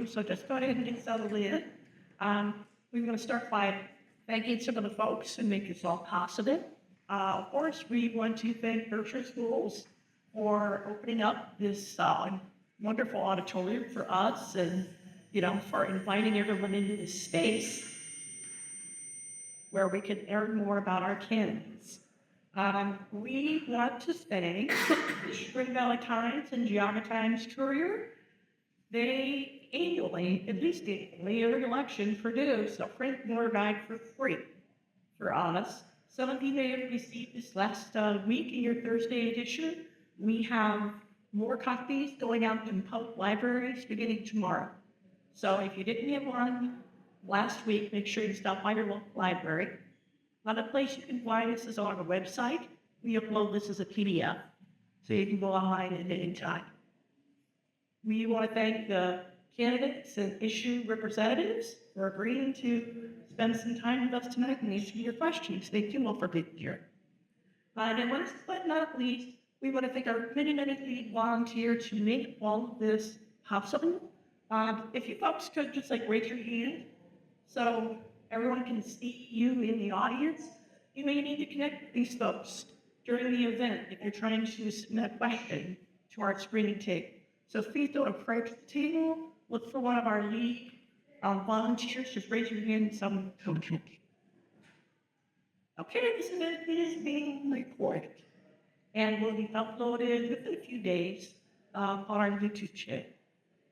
so just go ahead and get settled in. We're going to start by thanking some of the folks who make this all possible. Of course, we want to thank Berkshire Schools for opening up this wonderful auditorium for us and, for inviting everyone into this space where we can learn more about our candidates. We want to thank the Spring Valley Times and Geauga Times Courier. They annually, at least annually, every election produce a print more guide for free for us. Some of you may have received this last week in your Thursday edition. We have more copies going out in public libraries beginning tomorrow. So if you didn't get one last week, make sure you stop by your local library. Another place you can find this is on our website. We upload this as a PDF, so you can go online at any time. We want to thank the candidates and issue representatives for agreeing to spend some time with us tonight and answer your questions. Thank you all for being here. And last but not least, we want to thank our many volunteer to make all of this possible. If you folks could just raise your hand so everyone can see you in the audience. You may need to connect with these folks during the event if you're trying to submit a question to our screening tape. So please don't approach the table. Look for one of our lead volunteers. Just raise your hand and someone will come. Okay, this event is being recorded and will be uploaded within a few days on our YouTube channel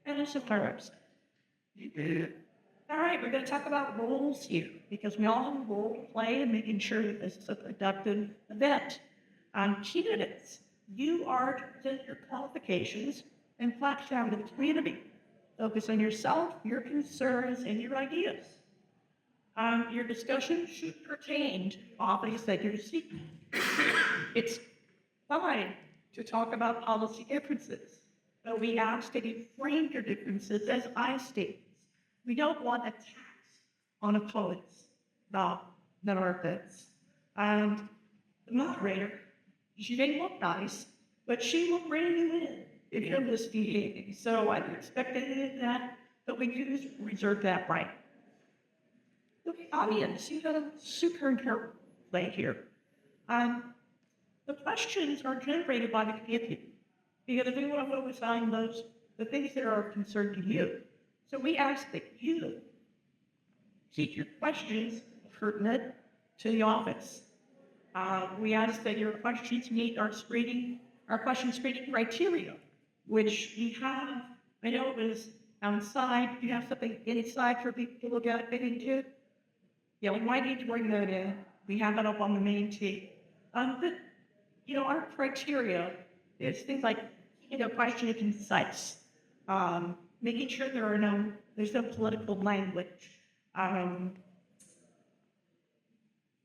and also our website. All right, we're going to talk about roles here because we all have a role to play in making sure that this is a productive event. Candidates, you are to present your qualifications and flash down to the community. Focus on yourself, your concerns, and your ideas. Your discussion should pertain to topics that you're seeking. It's fine to talk about policy differences, but we ask that you frame your differences as I statements. We don't want attacks on opponents that are events. And the moderator, she may look nice, but she will bring you in if you're misbehaving. So I expect any of that, but we do reserve that right. The audience, you got a super important play here. The questions are generated by the community because we want to focus on the things that are of concern to you. So we ask that you keep your questions pertinent to the office. We ask that your questions meet our question screening criteria, which we have. I know it was outside. You have something inside for people to look at into. Yeah, we might need to bring that in. We have that up on the main tape. But our criteria is things like question is concise. Making sure there's no political language.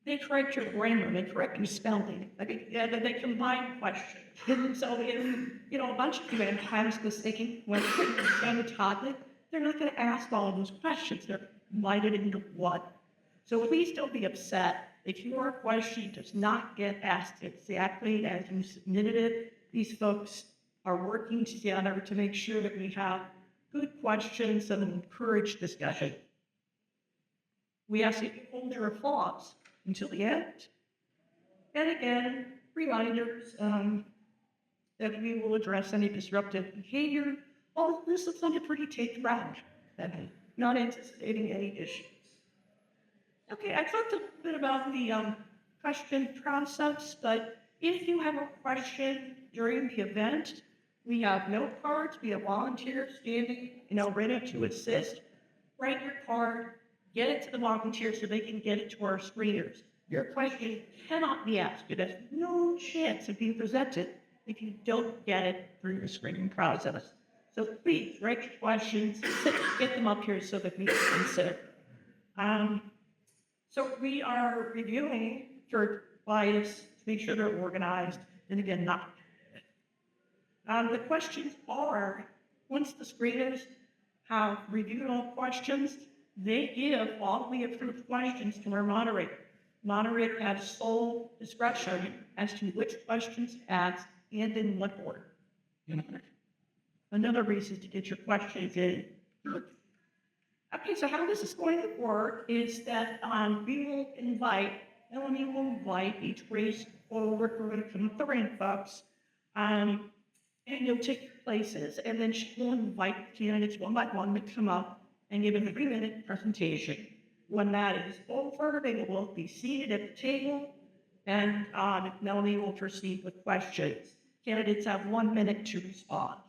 They correct your grammar, they correct your spelling. They combine questions. So a bunch of people have this thinking when they understand the topic, they're not going to ask all of those questions. They're divided into one. So please don't be upset if your question does not get asked exactly as you submitted it. These folks are working together to make sure that we have good questions and encourage discussion. We ask that you hold your applause until the end. And again, reminders that we will address any disruptive behavior. All of this looks like a pretty taped round, not anticipating any issues. Okay, I talked a little bit about the question process, but if you have a question during the event, we have note cards, we have volunteers standing, ready to assist. Write your card, get it to the volunteers so they can get it to our screeners. Your question cannot be asked. It has no chance of being presented if you don't get it through your screening process. So please write your questions, get them up here so that we can consider. So we are reviewing for bias to make sure they're organized, and again, not. The questions are, once the screeners have reviewed all questions, they give all the approved questions to our moderator. Moderator has sole discretion as to which questions asked and in what order. Another reason to get your questions in Okay, so how this is going to work is that Melanie will invite each race forward for the ramp-ups, and you'll take your places, and then she will invite candidates one by one to come up and give a 3-minute presentation. When that is over, they will both be seated at the table, and Melanie will proceed with questions. Candidates have 1 minute to respond.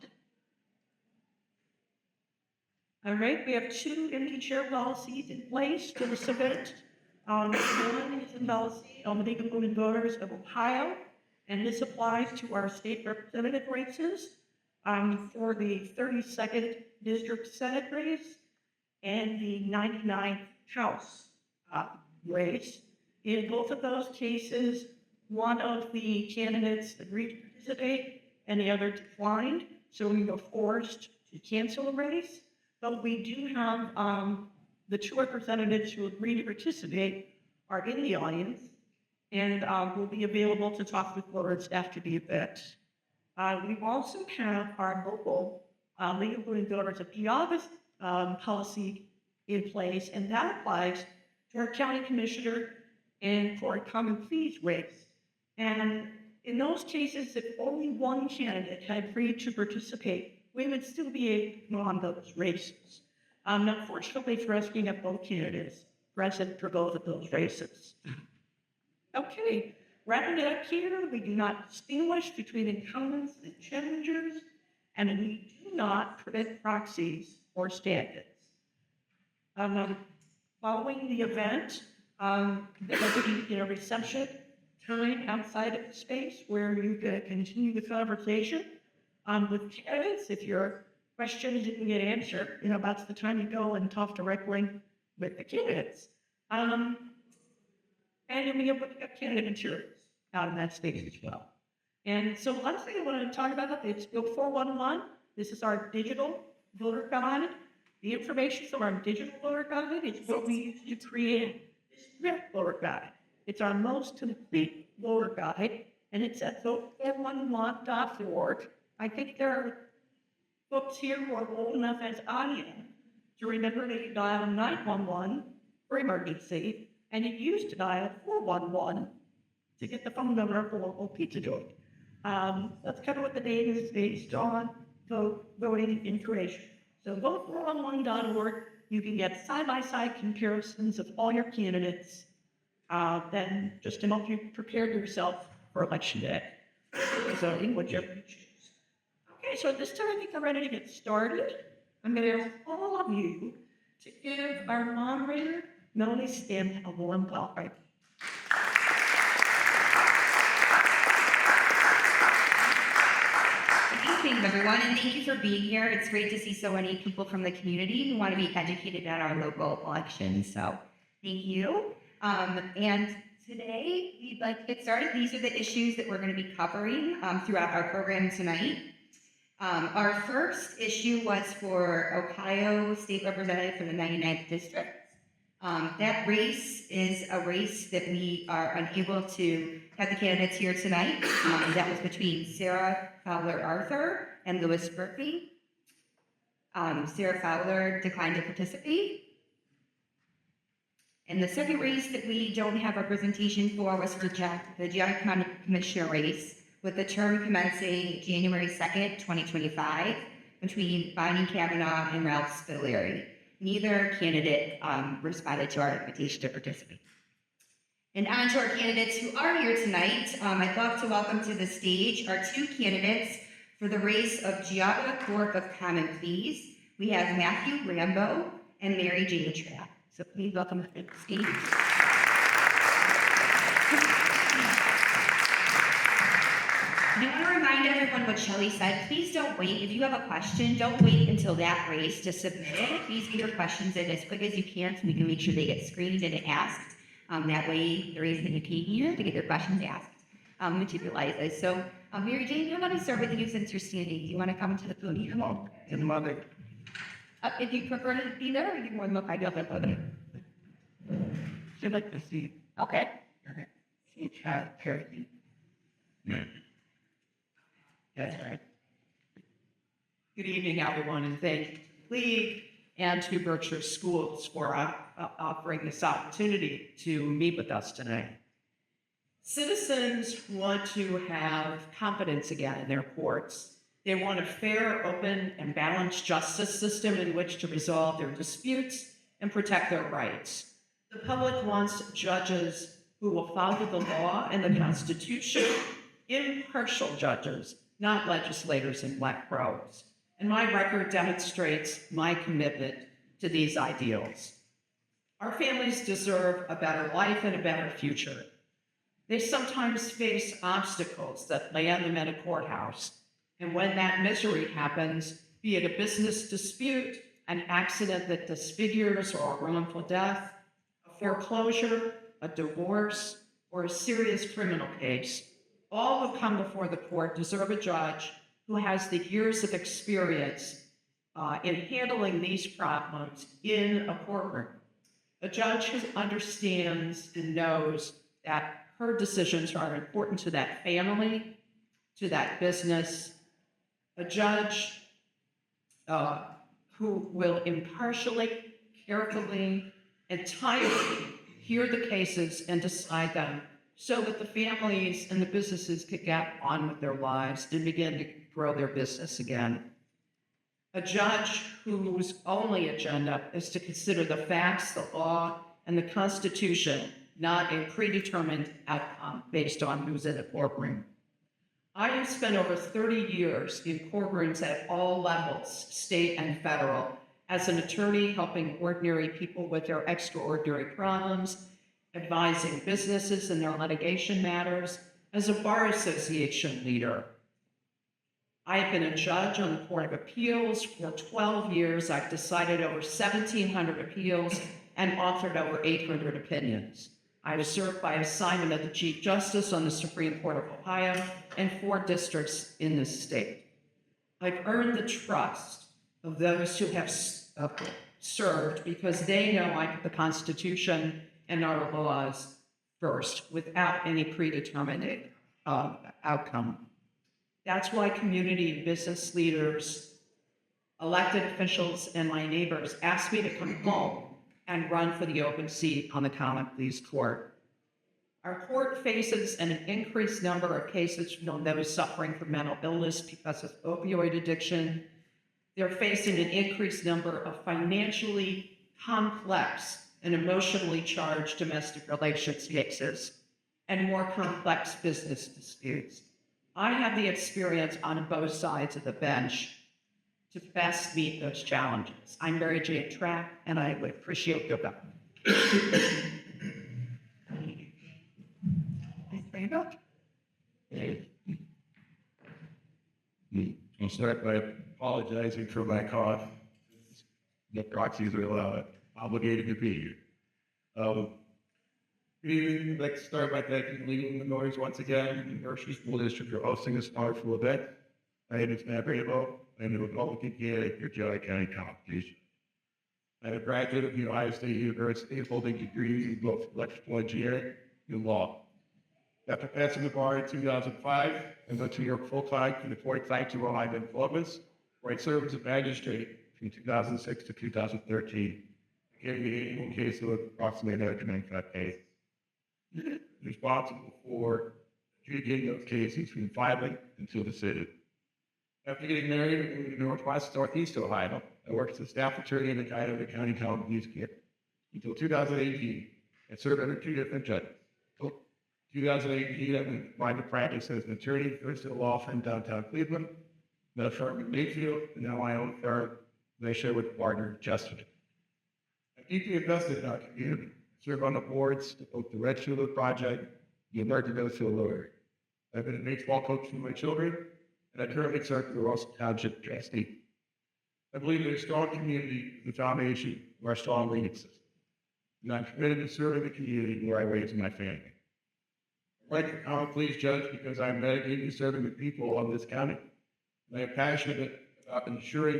All right, we have 2 empty chair policies in place for this event. One is a policy on the Middlefield voters of Ohio, and this applies to our state representative races for the 32nd District Senate race and the 99th House race. In both of those cases, one of the candidates agreed to participate and the other declined, so we were forced to cancel the race. But we do have the 2 representatives who agreed to participate are in the audience and will be available to talk with voters after the event. We also have our local legal voters of Geauga policy in place, and that applies to our county commissioner and for a common pleas race. And in those cases, if only one candidate had agreed to participate, we would still be on those races. Unfortunately for us, we have both candidates present for both of those races. Okay, wrapping it up here, we do not distinguish between incumbents and challengers, and we do not permit proxies or stand-ins. Following the event, there will be a reception time outside of the space where you can continue the conversation with candidates. If your questions didn't get answered, that's the time you go and talk directly with the candidates. And you'll be able to get candidate materials out in that space as well. And so one thing I want to talk about is Bill 411. This is our digital voter guide. The information from our digital voter guide is what we use to create this direct voter guide. It's our most complete voter guide, and it's at vote411.org. I think there are folks here who are old enough as I am to remember to dial 911 for emergency, and you used to dial 411 to get the phone number for a local pizza joint. That's kind of what the name is based on, voting information. So vote411.org, you can get side-by-side comparisons of all your candidates, then just to help you prepare yourself for election day. So in whichever you choose. Okay, so at this time I think I'm ready to get started. I'm going to ask all of you to give our moderator, Melanie Stamp, a warm welcome. Good evening, everyone, and thank you for being here. It's great to see so many people from the community who want to be educated on our local elections, so thank you. And today, we'd like to get started. These are the issues that we're going to be covering throughout our program tonight. Our first issue was for Ohio State Representative for the 99th District. That race is a race that we are unable to have the candidates here tonight. That was between Sarah Fowler-Arthur and Louis Burton. Sarah Fowler declined to participate. And the second race that we don't have representation for was the Geauga County Commissioner race, with the term commencing January 2nd, 2025, between Bonnie Kavanaugh and Ralph Spillieri. Neither candidate responded to our invitation to participate. And on to our candidates who are here tonight. I'd love to welcome to the stage our 2 candidates for the race of Geauga Court of Common Pleas. We have Matthew Rambo and Mary Jane Trapp. So please welcome to the stage. I want to remind everyone what Shelley said. Please don't wait. If you have a question, don't wait until that race to submit it. Please get your questions in as quick as you can so we can make sure they get screened and asked. That way, the reason that you came here to get your questions asked materializes. So, Mary Jane, how about I start with you since you're standing? Do you want to come to the podium? Come on. To the mother. If you prefer to be there, or you want to look, I don't know. She'd like to see. Okay. Okay. See child parity. Yeah. That's right. Good evening, everyone, and thank you. Please and to Berkshire Schools for offering this opportunity to meet with us tonight. Citizens want to have confidence again in their courts. They want a fair, open, and balanced justice system in which to resolve their disputes and protect their rights. The public wants judges who will follow the law and the Constitution, impartial judges, not legislators in black robes. And my record demonstrates my commitment to these ideals. Our families deserve a better life and a better future. They sometimes face obstacles that land them in a courthouse. And when that misery happens, be it a business dispute, an accident that disfigures or a wrongful death, a foreclosure, a divorce, or a serious criminal case, all who come before the court deserve a judge who has the years of experience in handling these problems in a courtroom. A judge who understands and knows that her decisions are important to that family, to that business. A judge who will impartially, carefully, and timely hear the cases and decide them so that the families and the businesses could get on with their lives and begin to grow their business again. A judge whose only agenda is to consider the facts, the law, and the Constitution, not a predetermined outcome based on who's in the courtroom. I have spent over 30 years in courtrooms at all levels, state and federal, as an attorney helping ordinary people with their extraordinary problems, advising businesses in their litigation matters, as a bar association leader. I have been a judge on the Court of Appeals for 12 years. I've decided over 1,700 appeals and authored over 800 opinions. I was served by assignment of the Chief Justice on the Supreme Court of Ohio and 4 districts in this state. I've earned the trust of those who have served because they know I put the Constitution and our laws first without any predetermined outcome. That's why community and business leaders, elected officials, and my neighbors asked me to come home and run for the open seat on the Common Pleas Court. Our court faces an increased number of cases from those suffering from mental illness because of opioid addiction. They're facing an increased number of financially complex and emotionally charged domestic relations cases and more complex business disputes. I have the experience on both sides of the bench to best meet those challenges. I'm Mary Jane Trapp, and I would appreciate your help. I'll start by apologizing for my cough. The proxies are obligated to be here. Good evening. I'd like to start by thanking Legal Minorities once again and the Berkshire School District for hosting this powerful event. My name is Matt Rabo. I'm the Republican candidate for Geauga County Competition. I'm a graduate of the Ohio State University holding degrees in both electrical engineering and law. After passing the bar in 2005, I went to New York full-time for the 45 to Ohio diplomas, where I served as a magistrate from 2006 to 2013. I carried the annual caseload of approximately 195 cases. Responsible for adjudicating those cases from filing until decision. After getting married and moving to Northeast Ohio, I worked as a staff attorney in the Geauga County Common Pleas Court until 2018 and served under 2 different judges. Until 2018, I went private practice as an attorney, first at a law firm downtown Cleveland, then a firm in Middlefield, and now my own firm that I share with partner Justin. I'm deeply invested in our community. Serve on the boards of both the Red Tulip Project, the American Middlefield Lawyer. I've been a baseball coach for my children, and I currently serve for the Russell Township trustee. I believe that a strong community is the foundation of our strong legal system, and I'm committed to serving the community where I raised my family. I like the Common Pleas judge because I'm dedicated to serving the people of this county, and I am passionate about ensuring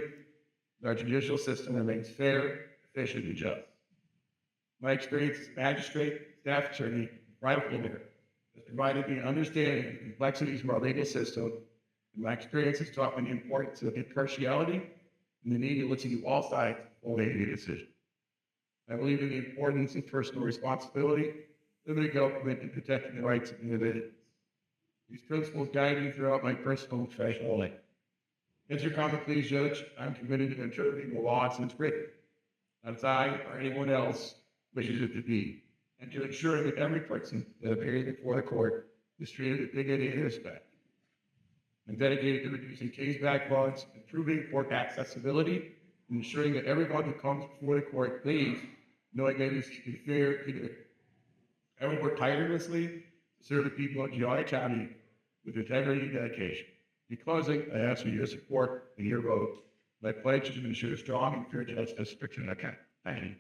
that our judicial system remains fair, efficient, and just. My experience as a magistrate, staff attorney, and private lawyer has provided me an understanding of the complexities of our legal system, and my experience has taught me the importance of impartiality and the need to listen to all sides while making a decision. I believe in the importance of personal responsibility, limited government, and protecting the rights of individuals. These principles guide me throughout my personal and professional life. As your common pleas judge, I'm committed to interpreting the law as it's written, not as I or anyone else wishes it to be, and to ensure that every person that appears before the court is treated with dignity and respect. I'm dedicated to reducing case backlogs, improving court accessibility, and ensuring that everyone who comes before the court leaves knowing that it is fair to do. I will work tirelessly to serve the people of Geauga County with integrity and dedication. In closing, I ask for your support and your vote. My pledge is to ensure strong and fair justice for Geauga County. Thank you.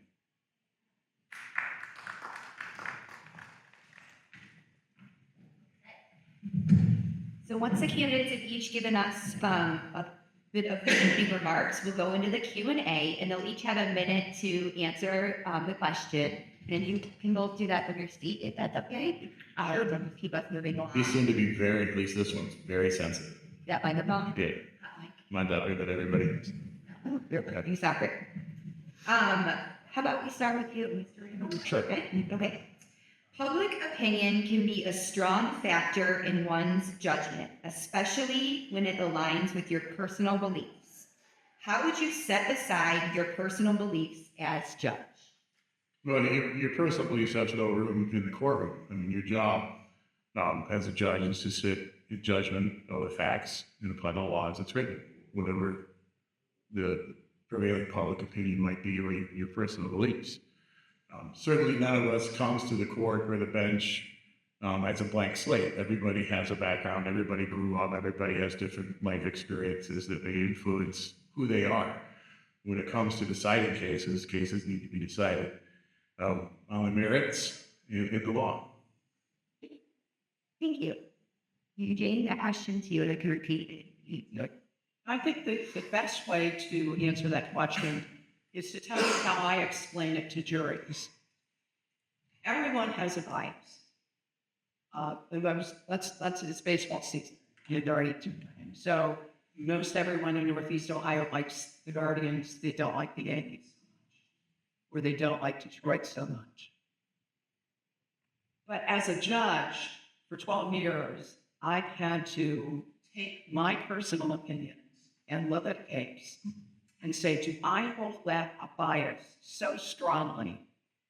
So once the candidates have each given us a bit of opening remarks, we'll go into the Q&A, and they'll each have a minute to answer the question. And you can both do that from your seat, if that's okay. Keep us moving along. These seem to be very, at least this one's very sensitive. That microphone? Yeah. Mine's out there that everybody knows. Okay. You stop it. How about we start with you, Mr. Sure. Okay. Public opinion can be a strong factor in one's judgment, especially when it aligns with your personal beliefs. How would you set aside your personal beliefs as judge? Well, your personal beliefs have no room in the courtroom. I mean, your job as a judge is to sit in judgment of the facts and apply the law as it's written, whatever the prevailing public opinion might be or your personal beliefs. Certainly none of us comes to the court or the bench as a blank slate. Everybody has a background, everybody grew up, everybody has different life experiences that they influence who they are. When it comes to deciding cases, cases need to be decided on the merits in the law. Thank you. Eugene, the question to you, and I can repeat it. I think that the best way to answer that question is to tell you how I explain it to juries. Everyone has a bias. It's baseball season. You'd already two times. So most everyone in Northeast Ohio likes the Guardians. They don't like the Yankees, or they don't like Detroit so much. But as a judge for 12 years, I've had to take my personal opinions and look at a case and say, do I hold that bias so strongly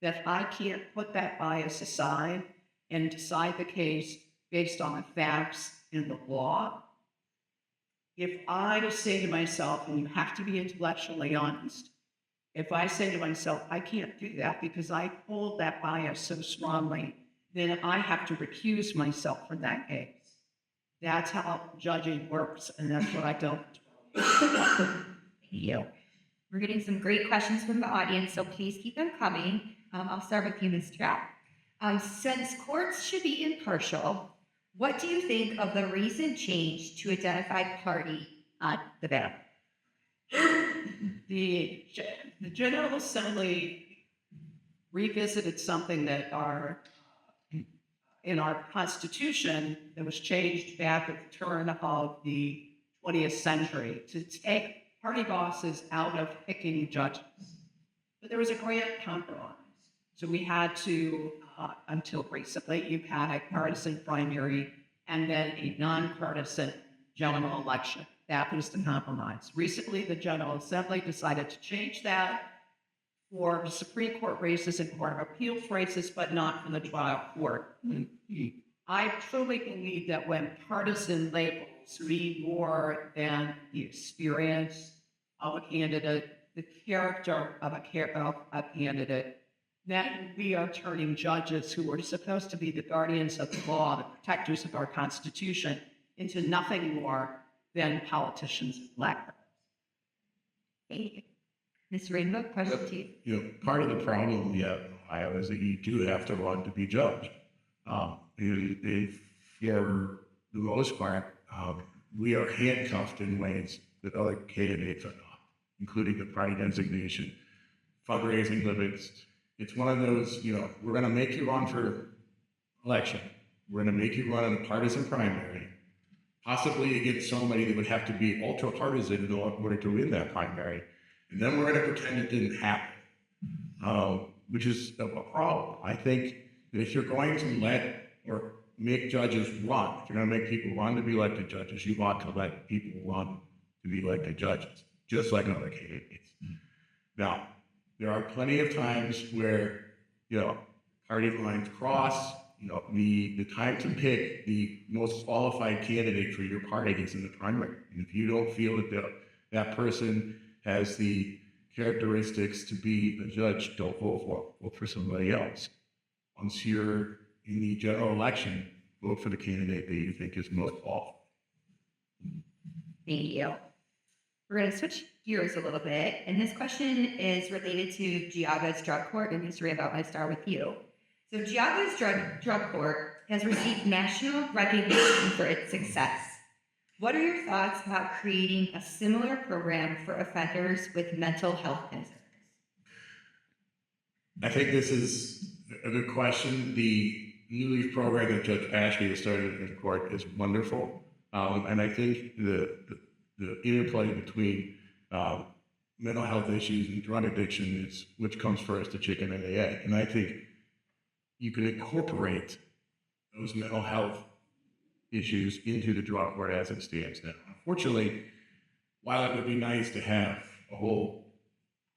that I can't put that bias aside and decide the case based on the facts and the law? If I say to myself, and you have to be intellectually honest, if I say to myself, I can't do that because I hold that bias so strongly, then I have to recuse myself from that case. That's how judging works, and that's what I don't. You. We're getting some great questions from the audience, so please keep them coming. I'll start with you, Ms. Trout. Since courts should be impartial, what do you think of the recent change to identify party on the ballot? The General Assembly revisited something that in our Constitution that was changed back at the turn of the 20th century to take party bosses out of picking judges. But there was a grand compromise. So we had to, until recently, you've had a partisan primary and then a nonpartisan general election. That was the compromise. Recently, the General Assembly decided to change that for Supreme Court races and Court of Appeals races, but not for the trial court. I truly believe that when partisan labels mean more than the experience of a candidate, the character of a candidate, then we are turning judges who are supposed to be the guardians of the law, the protectors of our Constitution, into nothing more than politicians and black. Thank you. Ms. Rainbow, question to you. You know, part of the problem in Ohio is that you do have to run to be judged. If for the most part, we are handcuffed in ways that other candidates are not, including the party designation, fundraising limits. It's one of those, we're going to make you run for election. We're going to make you run in a partisan primary, possibly against somebody that would have to be ultra partisan in order to win that primary. And then we're going to pretend it didn't happen, which is a problem. I think that if you're going to let or make judges run, if you're going to make people run to be elected judges, you want to let people run to be elected judges, just like other candidates. Now, there are plenty of times where, party lines cross, the time to pick the most qualified candidate for your party is in the primary. And if you don't feel that that person has the characteristics to be a judge, don't vote for somebody else. Once you're in the general election, vote for the candidate that you think is most qualified. Thank you. We're going to switch gears a little bit, and this question is related to Geauga's drug court and history of it. I start with you. So Geauga's drug court has received national recognition for its success. What are your thoughts about creating a similar program for offenders with mental health concerns? I think this is a good question. The New Leaf program that Judge Paschke has started in court is wonderful. And I think the interplay between mental health issues and drug addiction is which comes first, the chicken and the egg. And I think you could incorporate those mental health issues into the drug court as it stands now. Unfortunately, while it would be nice to have a whole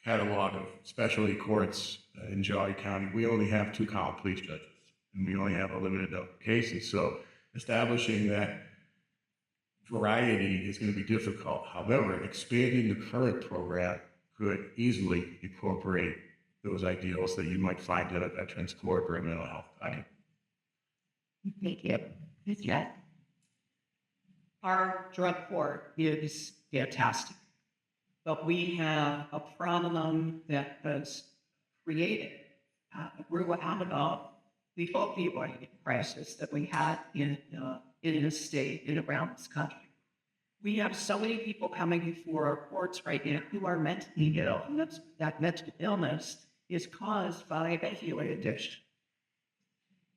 catalog of specialty courts in Geauga County, we only have 2 common police judges, and we only have a limited number of cases. So establishing that variety is going to be difficult. However, expanding the current program could easily incorporate those ideals that you might find at a veterans court or a mental health clinic. Thank you. Yeah. Our drug court is fantastic, but we have a problem that was created, grew out of the opioid crisis that we had in this state and around this country. We have so many people coming before our courts right now who are mentally ill, and that mental illness is caused by opioid addiction.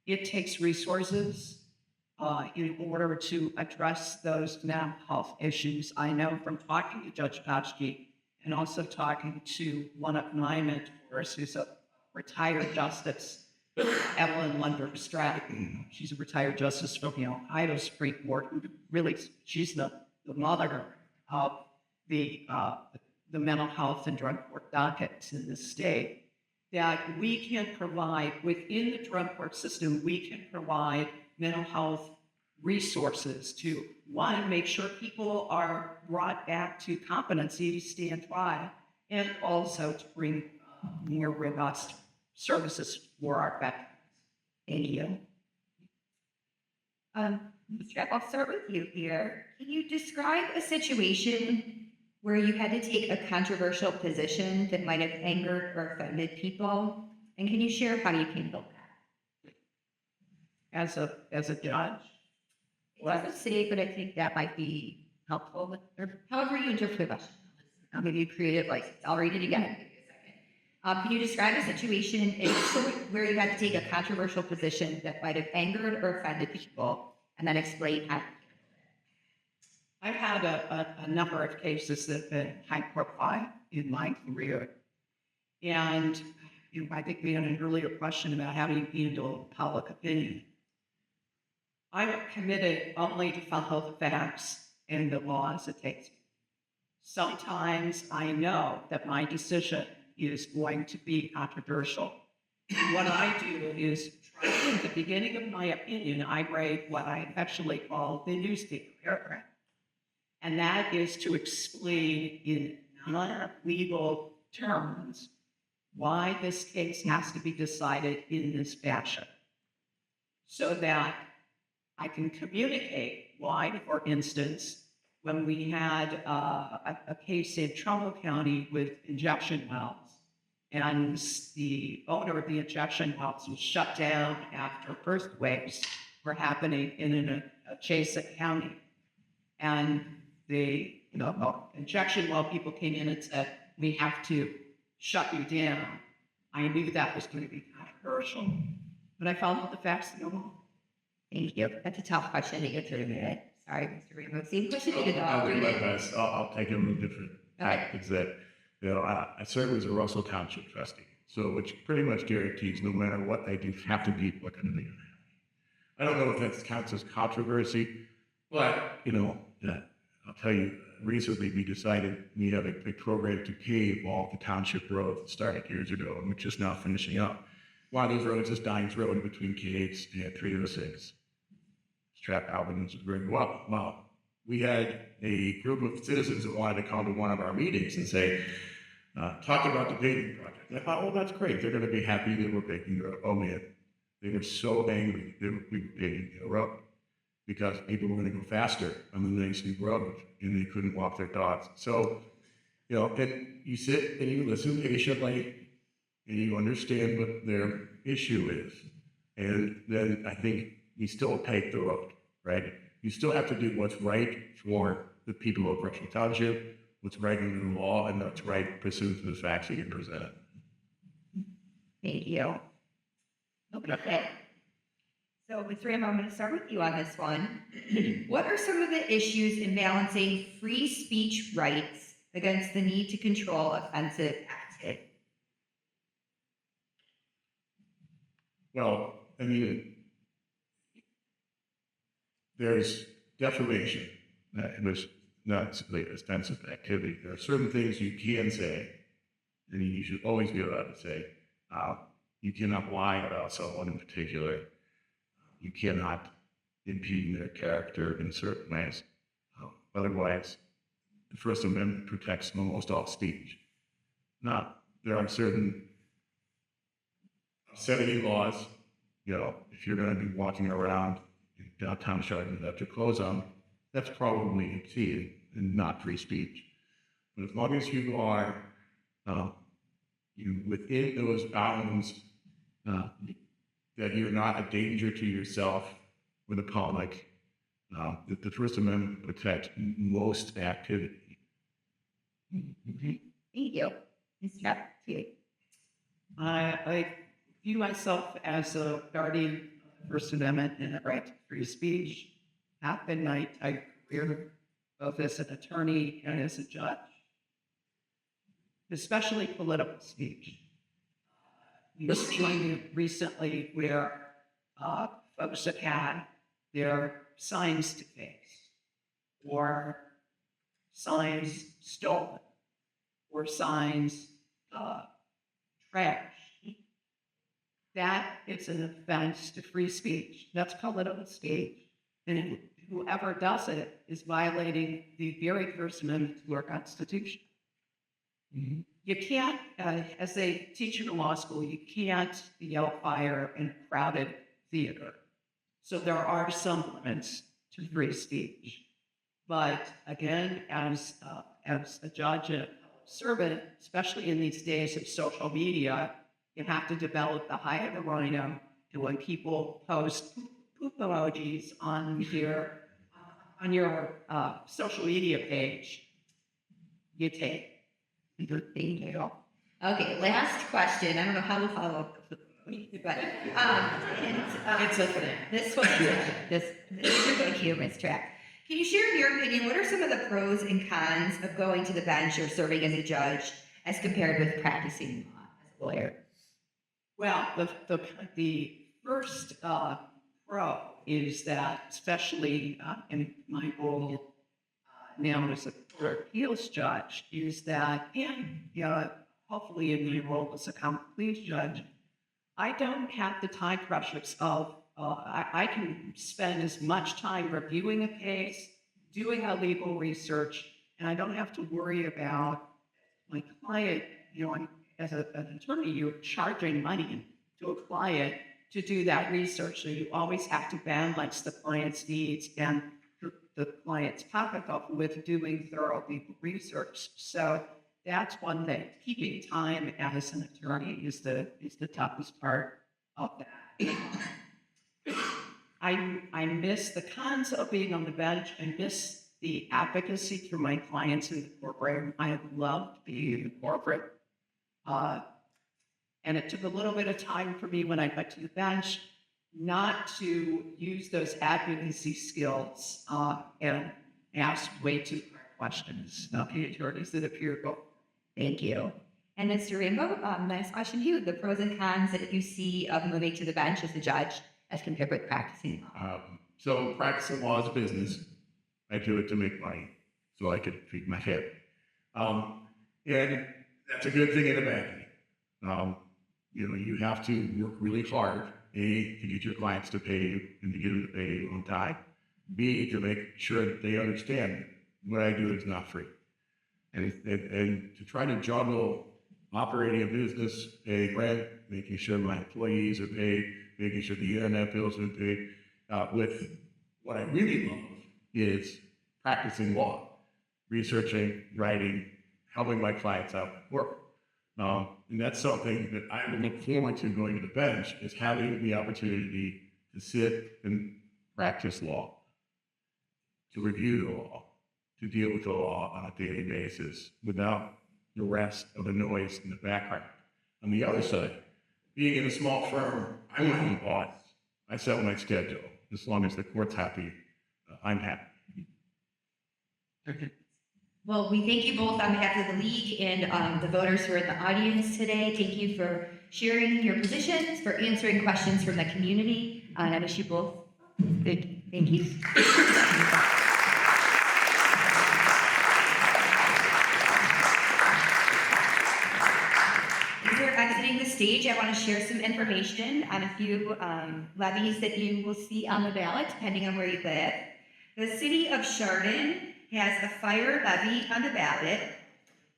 It takes resources in order to address those mental health issues. I know from talking to Judge Paschke and also talking to one of my mentors, who's a retired justice, Evelyn Lundberg Stratton. She's a retired justice from the Ohio Supreme Court. Who really, she's the mother of the mental health and drug court dockets in the state. That we can provide within the drug court system, we can provide mental health resources to, one, make sure people are brought back to competency to stand trial, and also to bring more robust services for our veterans. Thank you. Jeff, I'll start with you here. Can you describe a situation where you had to take a controversial position that might have angered or offended people? And can you share how you handled that? As a judge, Well, I would say, but I think that might be helpful. Or however you interpret the question. Maybe you created I'll read it again. Can you describe a situation where you had to take a controversial position that might have angered or offended people, and then explain how? I've had a number of cases that have been high profile in my career. And I think we had an earlier question about how do you handle public opinion. I'm committed only to follow the facts and the laws it takes. Sometimes I know that my decision is going to be controversial. What I do is, at the beginning of my opinion, I write what I actually call the newspaper paragraph. And that is to explain in non-legal terms why this case has to be decided in this fashion, so that I can communicate why, for instance, when we had a case in Trumbull County with injection wells, and the owner of the injection wells was shut down after earthquakes were happening in adjacent county. And the injection well people came in and said, we have to shut you down. I knew that was going to be controversial, but I followed the facts no more. Thank you. That's a tough question to answer in a minute. Sorry, Mr. Ramos. Same question to you. I'll do my best. I'll take it a little different. Okay. Is that I served as a Russell Township trustee, so which pretty much guarantees no matter what they do, have to be what can be. I don't know if that counts as controversy, but I'll tell you, recently we decided we have a big program to pave all the township roads that started years ago, and we're just now finishing up. One of those roads is Dines Road between Caves and 306. Strap Albans is very well. Well, we had a group of citizens that wanted to come to one of our meetings and say, talk about the paving project. And I thought, well, that's great. They're going to be happy that we're paving the road. Oh man, they were so angry that we were paving the road because people were going to go faster on the nice new road and they couldn't walk their dogs. So, and you sit and you listen patiently and you understand what their issue is. And then I think you still take the road, right? You still have to do what's right for the people of Berkshire Township, what's right in the law, and what's right pursuant to the facts that you presented. Thank you. Okay. So, Ms. Ram, I'm going to start with you on this one. What are some of the issues in balancing free speech rights against the need to control offensive activity? Well, I mean, there's defamation that was not simply offensive activity. There are certain things you can say, and you should always be allowed to say. You cannot lie about someone in particular. You cannot impugn their character in certain ways. Otherwise, the First Amendment protects almost all speech. Now, there are certain obscenity laws. If you're going to be walking around in downtown Chardon without your clothes on, that's probably obscene and not free speech. But as long as you are within those bounds, that you're not a danger to yourself or the public, that the First Amendment protects most activity. Thank you. Ms. Trapp, to you. I view myself as a guardian of the First Amendment and the right to free speech. Half been my career, both as an attorney and as a judge, especially political speech. Just joined recently where folks have had their signs defaced, or signs stolen, or signs trashed. That is an offense to free speech. That's political speech. And whoever does it is violating the very First Amendment to our Constitution. Mm-hmm. You can't, as they teach in law school, you can't yell fire in a crowded theater. So there are some limits to free speech. But again, as a judge and servant, especially in these days of social media, you have to develop the high of the rhino. And when people post poop emojis on your social media page, you take. Thank you. Okay, last question. I don't know how to follow up, but It's a thing. this one, this is thank you, Ms. Trapp. Can you share in your opinion, what are some of the pros and cons of going to the bench or serving as a judge as compared with practicing law as a lawyer? Well, the first pro is that, especially in my role now as a court appeals judge, is that, and hopefully in the role as a common pleas judge, I don't have the time pressures of, I can spend as much time reviewing a case, doing a legal research, and I don't have to worry about my client, as an attorney, you're charging money to a client to do that research. So you always have to balance the client's needs and the client's pocketbook with doing thorough legal research. So that's one thing. Keeping time as an attorney is the toughest part of that. I miss the cons of being on the bench. I miss the advocacy for my clients in the courtroom. I have loved being in corporate. And it took a little bit of time for me when I went to the bench not to use those advocacy skills and ask way too hard questions of the attorneys that appear. Thank you. And Mr. Rainbow, nice question to you. The pros and cons that you see of moving to the bench as a judge as compared with practicing law. So practicing law is a business. I do it to make money so I could feed my family. And that's a good thing and a bad thing. You have to work really hard, A, to get your clients to pay you and to get them to pay you on time. B, to make sure that they understand what I do is not free. And to try to juggle operating a business, paying rent, making sure my employees are paid, making sure the internet bills are paid, with what I really love is practicing law, researching, writing, helping my clients out with work. And that's something that I look forward to going to the bench, is having the opportunity to sit and practice law, to review the law, to deal with the law on a daily basis without the rest of the noise in the background. On the other side, being in a small firm, I'm not the boss. I set my schedule. As long as the court's happy, I'm happy. Well, we thank you both on behalf of the league and the voters who are in the audience today. Thank you for sharing your positions, for answering questions from the community. I wish you both good. Thank you. As we're exiting the stage, I want to share some information on a few levies that you will see on the ballot, depending on where you live. The city of Chardon has a fire levy on the ballot.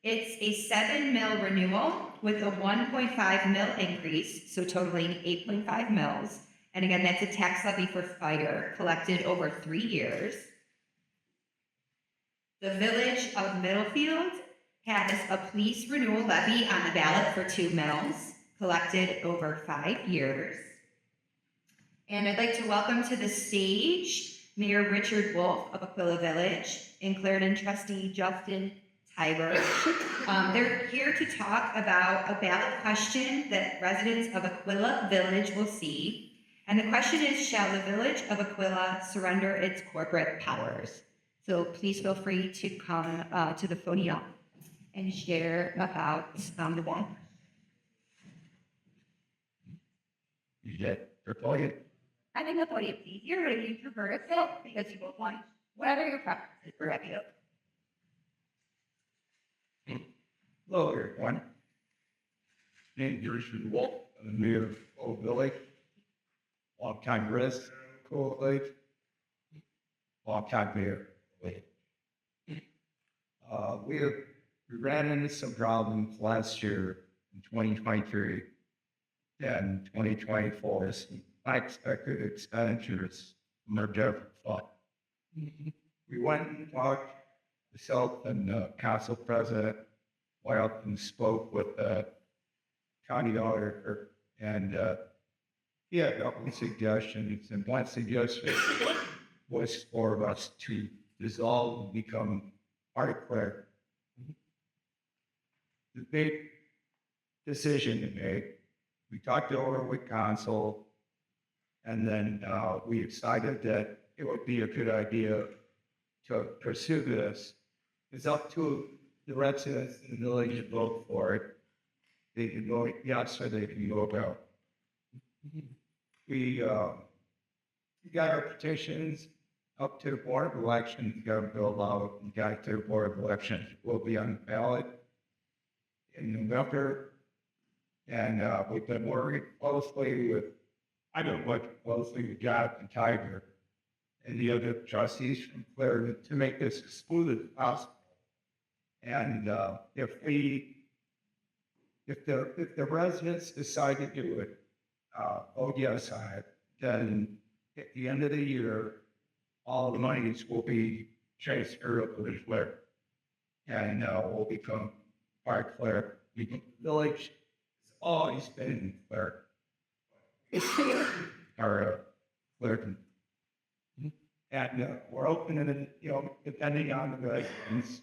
It's a 7 mil renewal with a 1.5 mil increase, so totaling 8.5 mils. And again, that's a tax levy for fire collected over 3 years. The village of Middlefield has a police renewal levy on the ballot for 2 mils, collected over 5 years. And I'd like to welcome to the stage Mayor Richard Wolf of Aquilla Village and Clarendon trustee Justin Tiber. They're here to talk about a ballot question that residents of Aquilla Village will see. And the question is, shall the village of Aquilla surrender its corporate powers? So please feel free to come to the podium and share about the ballot. You get your podium. I think the podium is easier to use your vertical because you both want whatever your preference is for you. Hello, everyone. Name is Richard Wolf. I'm the mayor of Old Village. Longtime resident of Old Village. Longtime mayor. We ran into some problems last year in 2023 and 2024. Unexpected expenditures from our different fund. We went and talked, myself and council president Wild, and spoke with the county auditor, and he had a couple of suggestions, and one suggestion was for us to dissolve and become party clerk. The big decision to make. We talked it over with council, and then we decided that it would be a good idea to pursue this. It's up to the residents in the village to vote for it. They can vote yes or they can vote no. We got our petitions up to the Board of Elections, got them filled out, and got to the Board of Elections. We'll be on the ballot in November, and we've been working closely with, I don't work closely with Jonathan Tiger and the other trustees from Clarendon to make this as smooth as possible. And if the residents decide to do it, vote yes on it, then at the end of the year, all the monies will be transferred over to the clerk, and we'll become part clerk. The village has always been clerk. Our clerk. And we're open, and depending on the residents,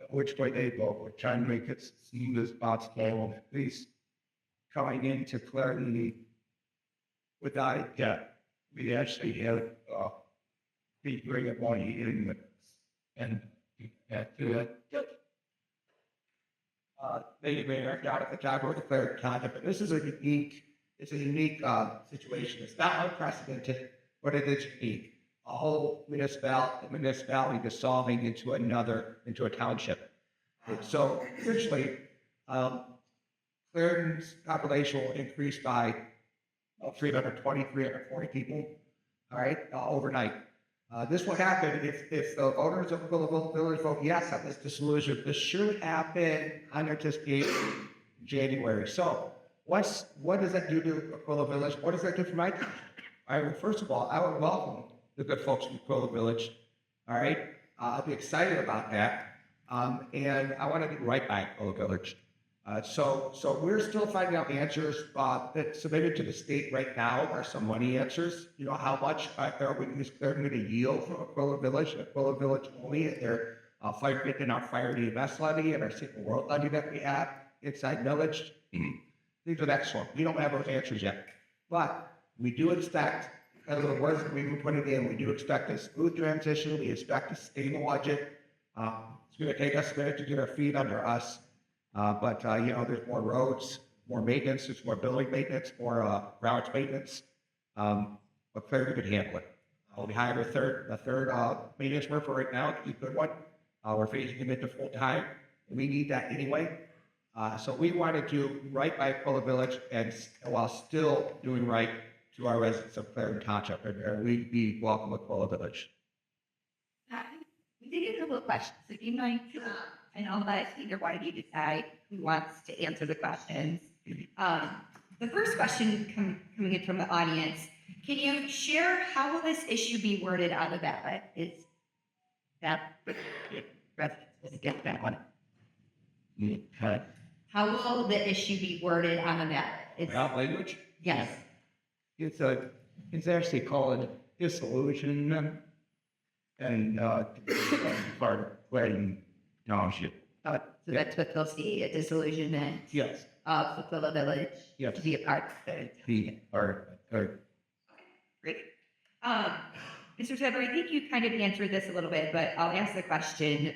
which way they vote, we're trying to make it as smooth as possible. At least coming into Clarendon without a debt, we actually have be bringing money in with us, and do that. They may have down at the time or declared conduct, but this is a unique, situation. It's not unprecedented, but it is unique. A whole municipality dissolving into a township. And so essentially, Clarendon's population will increase by 340 people, all right, overnight. This will happen if the voters of Aquilla Village vote yes on this dissolution. This should happen unanticipated in January. So what does that do to Aquilla Village? What does that do for my town? All right, well, first of all, I would welcome the good folks from Aquilla Village. All right, I'll be excited about that. And I want to do right by Aquilla Village. So we're still finding out answers that submitted to the state right now are some money answers. You know, how much they're going to yield from Aquilla Village only at their in our fire EMS levy and our single world levy that we have inside village. These are excellent. We don't have those answers yet, but we do expect, as the words that we've been putting in, we do expect a smooth transition. We expect a stable budget. It's going to take us a minute to get our feet under us. But you know, there's more roads, more maintenance, there's more building maintenance, more routes maintenance. But Claire could handle it. We hired a third maintenance worker right now, a good one. We're phasing him into full time. We need that anyway. So we want to do right by Aquilla Village and while still doing right to our residents of Clarendon Township. And we'd be welcome at Aquilla Village. We did get a couple of questions. If you mind, I know that either one of you decide who wants to answer the questions. The first question coming in from the audience, can you share how will this issue be worded on the ballot? Is that, get that one. How will the issue be worded on the ballot? Without language? Yes. It's actually called dissolution and part of Clarendon Township. So that's what they'll see, a disillusionment Yes. of Aquilla Village Yes. to be a part of it. The or Great. Mr. Sever, I think you kind of answered this a little bit, but I'll ask the question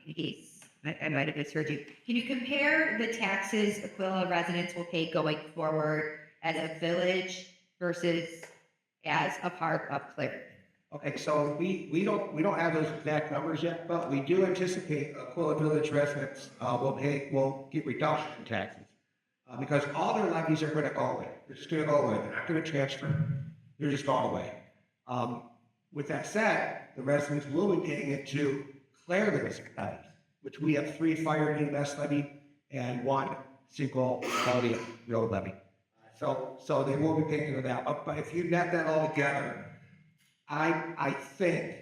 in case I might have misheard you. Can you compare the taxes Aquilla residents will pay going forward as a village versus as a part of Clarendon? okay, so we don't have those exact numbers yet, but we do anticipate Aquilla Village residents will get reduction in taxes because all their levies are going to go away. They're just going to go away. They're not going to transfer. They're just going away. With that said, the residents will be paying it to Clarendon municipalities, which we have 3 fire EMS levy and 1 single quality road levy. So they will be paying into that. But if you net that all together, I think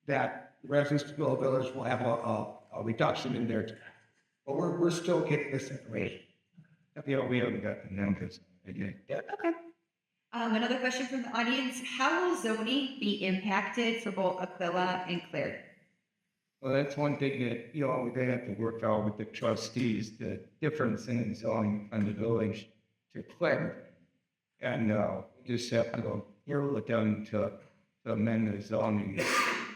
that the residents of Aquilla Village will have a reduction in their tax. But we're still getting this information. You know, we haven't got the numbers again. Yeah. Okay. Another question from the audience. How will zoning be impacted for both Aquilla and Clarendon? Well, that's one thing that, you know, they have to work out with the trustees, the difference in zoning from the village to Clarendon. And just have to go here with them to amend the zoning.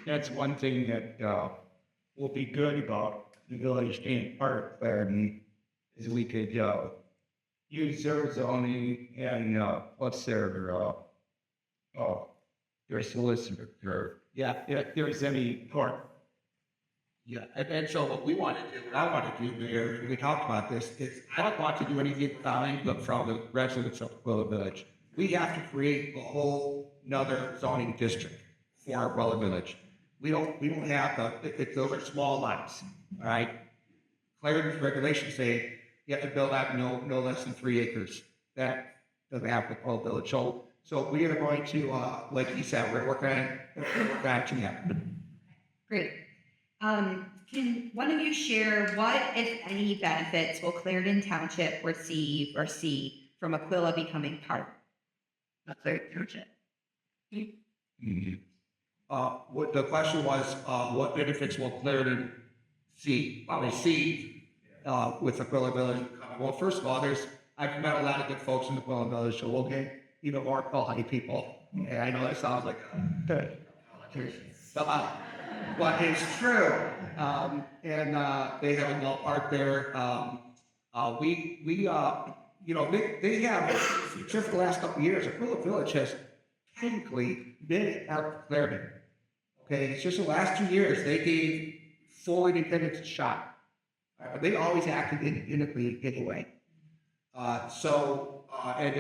That's one thing that will be good about the village being part of Clarendon is we could use their zoning and what's their solicitor. If there's any part. Yeah, and so what we want to do, what I want to do here, we talked about this, is I don't want to do anything but from the residents of Aquilla Village. We have to create a whole another zoning district for Aquilla Village. We don't have those are small lots, all right? Clarendon's regulations say you have to build out no less than 3 acres. That doesn't happen at Aquilla Village. So we are going to, like he said, we're working on to happen. Great. Can one of you share what, if any, benefits will Clarendon Township receive or see from Aquilla becoming part of Clarendon Township? What the question was, what benefits will Clarendon receive with Aquilla Village? Well, first of all, I've met a lot of good folks in Aquilla Village, so we'll get even more quality people. And I know that sounds like but it's true. And they have a little park there. They have, just the last couple of years, Aquilla Village has technically been out there. Okay, it's just the last 2 years they gave full independence a shot. They always acted independently anyway. And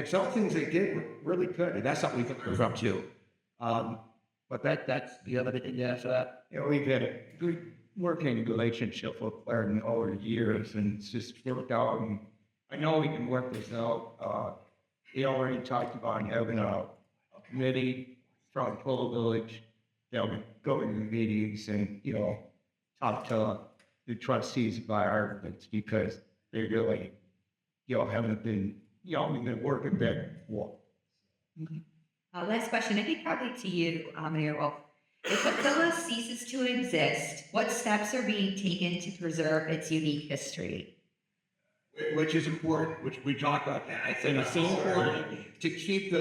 some things they did were really good, and that's something we can learn from too. But that's the other thing. Yes, We've had a good working relationship with Clarendon over the years, and it's just worked out. And I know we can work this out. They already talked about having a committee from Aquilla Village that would go into meetings and, talk to the trustees about arguments, because they really, haven't been, we've been working back and forth. Last question, I think probably to you, Mayor Wolf. If Aquilla ceases to exist, what steps are being taken to preserve its unique history? which is important, which we talked about. I think it's so important to keep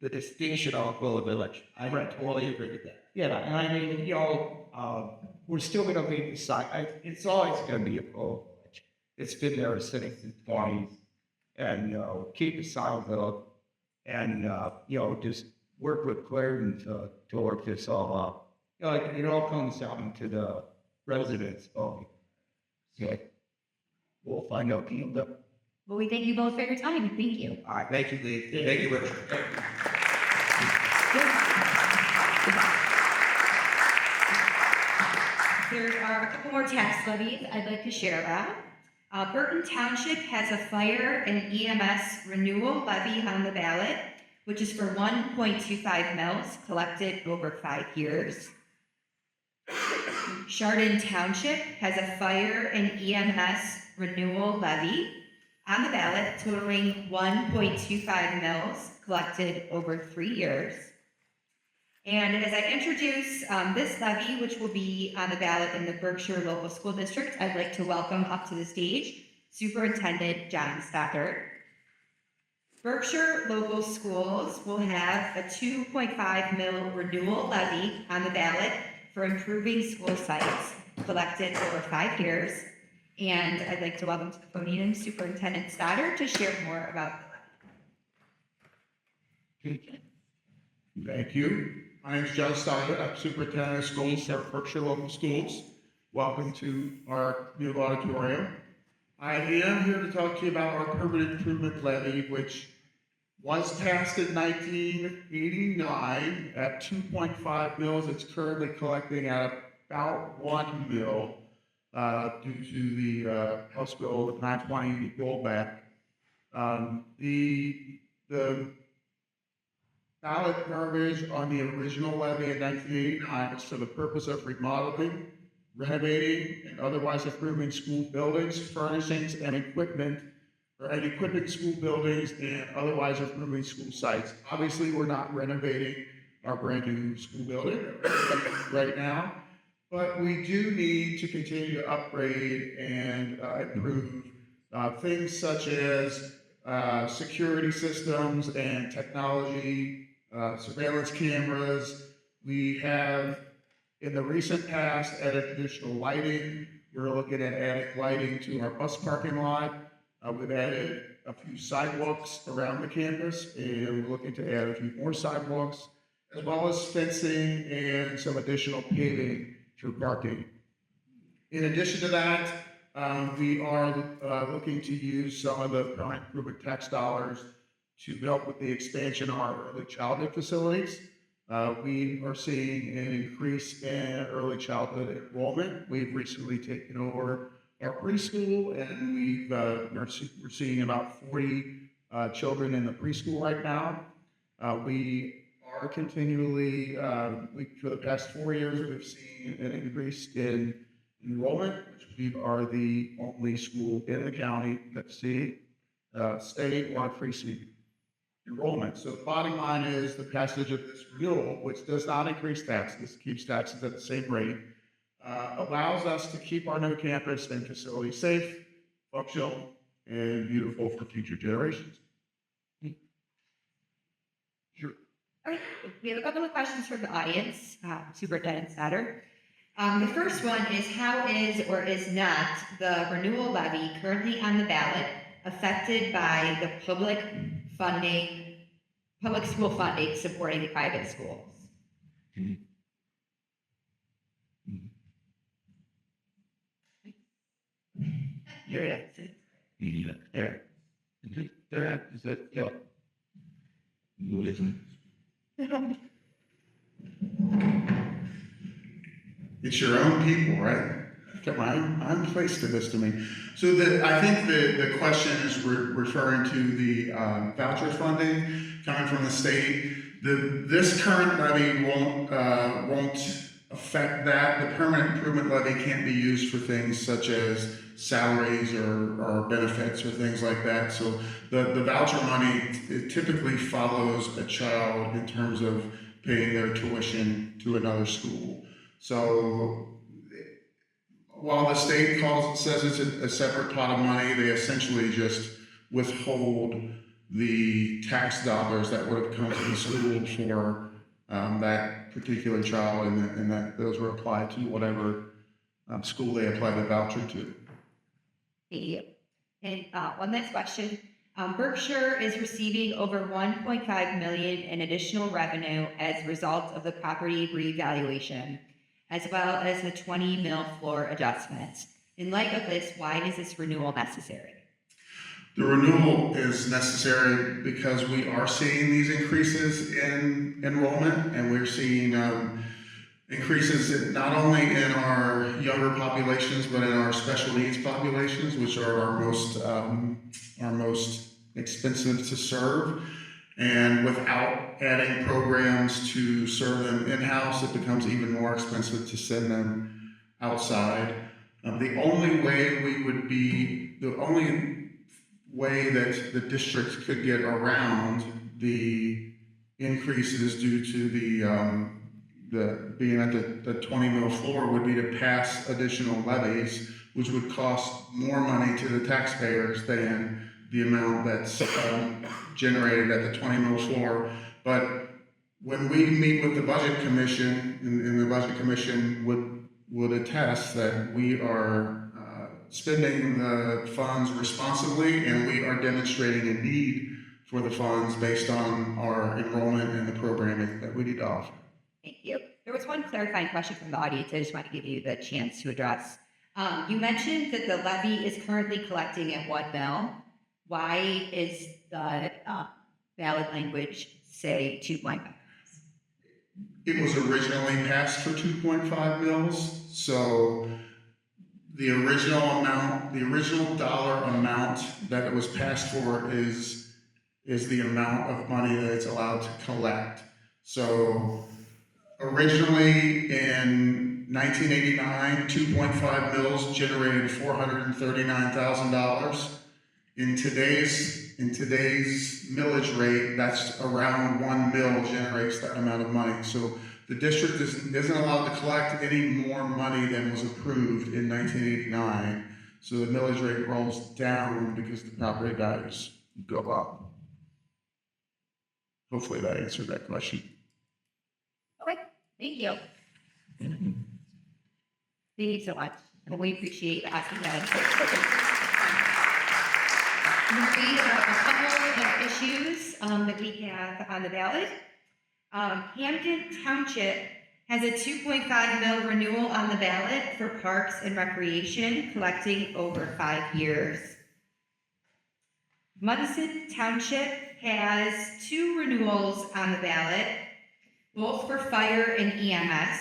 the distinction of Aquilla Village. I totally agree with that. Yeah, and I mean, we're still going to be beside. It's always going to be a Aquilla Village. It's been there since the 20s, and keep the sound up, and just work with Clarendon to work this all up. It all comes down to the residents. Okay, we'll find out. Well, we thank you both for your time. Thank you. All right, thank you, Lee. Thank you, Richard. There are a couple more tax levies I'd like to share about. Burton Township has a fire and EMS renewal levy on the ballot, which is for 1.25 mils collected over 5 years. Chardon Township has a fire and EMS renewal levy on the ballot totaling 1.25 mils collected over 3 years. And as I introduce this levy, which will be on the ballot in the Berkshire Local School District, I'd like to welcome up to the stage Superintendent John Stockert. Berkshire Local Schools will have a 2.5 mil renewal levy on the ballot for improving school sites collected over 5 years. And I'd like to welcome to the podium Superintendent Stoddard to share more about the levy. Thank you. My name is John Stoddard. I'm Superintendent of Schools at Berkshire Local Schools. Welcome to our new auditorium. I am here to talk to you about our permanent improvement levy, which was passed in 1989 at 2.5 mils. It's currently collecting at about 1 mil due to the House Bill 920 rollback. The ballot garbage on the original levy in 1989 was for the purpose of remodeling, renovating, and otherwise improving school buildings, furnishings, and equipment, school buildings, and otherwise improving school sites. Obviously, we're not renovating our brand new school building right now, but we do need to continue to upgrade and improve things such as security systems and technology, surveillance cameras. We have, in the recent past, added additional lighting. We're looking at adding lighting to our bus parking lot. We've added a few sidewalks around the campus, and we're looking to add a few more sidewalks, as well as fencing and some additional paving through parking. In addition to that, we are looking to use some of the permanent improvement tax dollars to help with the expansion of our early childhood facilities. We are seeing an increase in early childhood enrollment. We've recently taken over our preschool, and we're seeing about 40 children in the preschool right now. We are continually, for the past 4 years, we've seen an increase in enrollment, which we are the only school in the county that see statewide preschool enrollment. So the bottom line is the passage of this renewal, which does not increase taxes, keeps taxes at the same rate, allows us to keep our new campus and facilities safe, functional, and beautiful for future generations. Sure. All right, we have a couple of questions from the audience, Superintendent Satter. The first one is, how is or is not the renewal levy currently on the ballot affected by the public school funding supporting the private schools? Yeah. There. Is that, yeah. Listen. It's your own people, right? Come on, I'm placed to this to me. So I think the question is referring to the voucher funding coming from the state. This current levy won't affect that. The permanent improvement levy can't be used for things such as salaries or benefits or things like that. So the voucher money, it typically follows a child in terms of paying their tuition to another school. So while the state says it's a separate pot of money, they essentially just withhold the tax dollars that would have come to the school for that particular child, and that those were applied to whatever school they apply the voucher to. Thank you. And one next question. Berkshire is receiving over $1.5 million in additional revenue as a result of the property revaluation, as well as the 20 mil floor adjustment. In light of this, why is this renewal necessary? The renewal is necessary because we are seeing these increases in enrollment, and we're seeing increases not only in our younger populations, but in our special needs populations, which are our most expensive to serve. And without adding programs to serve them in-house, it becomes even more expensive to send them outside. The only way that the districts could get around the increases due to the being at the 20 mil floor would be to pass additional levies, which would cost more money to the taxpayers than the amount that's generated at the 20 mil floor. But when we meet with the Budget Commission, and the Budget Commission would attest that we are spending the funds responsibly, and we are demonstrating a need for the funds based on our enrollment and the programming that we need to offer. Thank you. There was one clarifying question from the audience I just want to give you the chance to address. You mentioned that the levy is currently collecting at 1 mil. Why is the ballot language say 2.5? It was originally passed for 2.5 mils, so the original dollar amount that it was passed for is the amount of money that it's allowed to collect. So originally in 1989, 2.5 mils generated $439,000. In today's millage rate, that's around 1 mil generates that amount of money. So the district isn't allowed to collect any more money than was approved in 1989. So the millage rate rolls down because the property values go up. Hopefully that answered that question. Okay, thank you. Thank you so much. And we appreciate asking that. Moving a couple of issues that we have on the ballot. Hambden Township has a 2.5 mil renewal on the ballot for parks and recreation, collecting over 5 years. Munson Township has 2 renewals on the ballot, both for fire and EMS,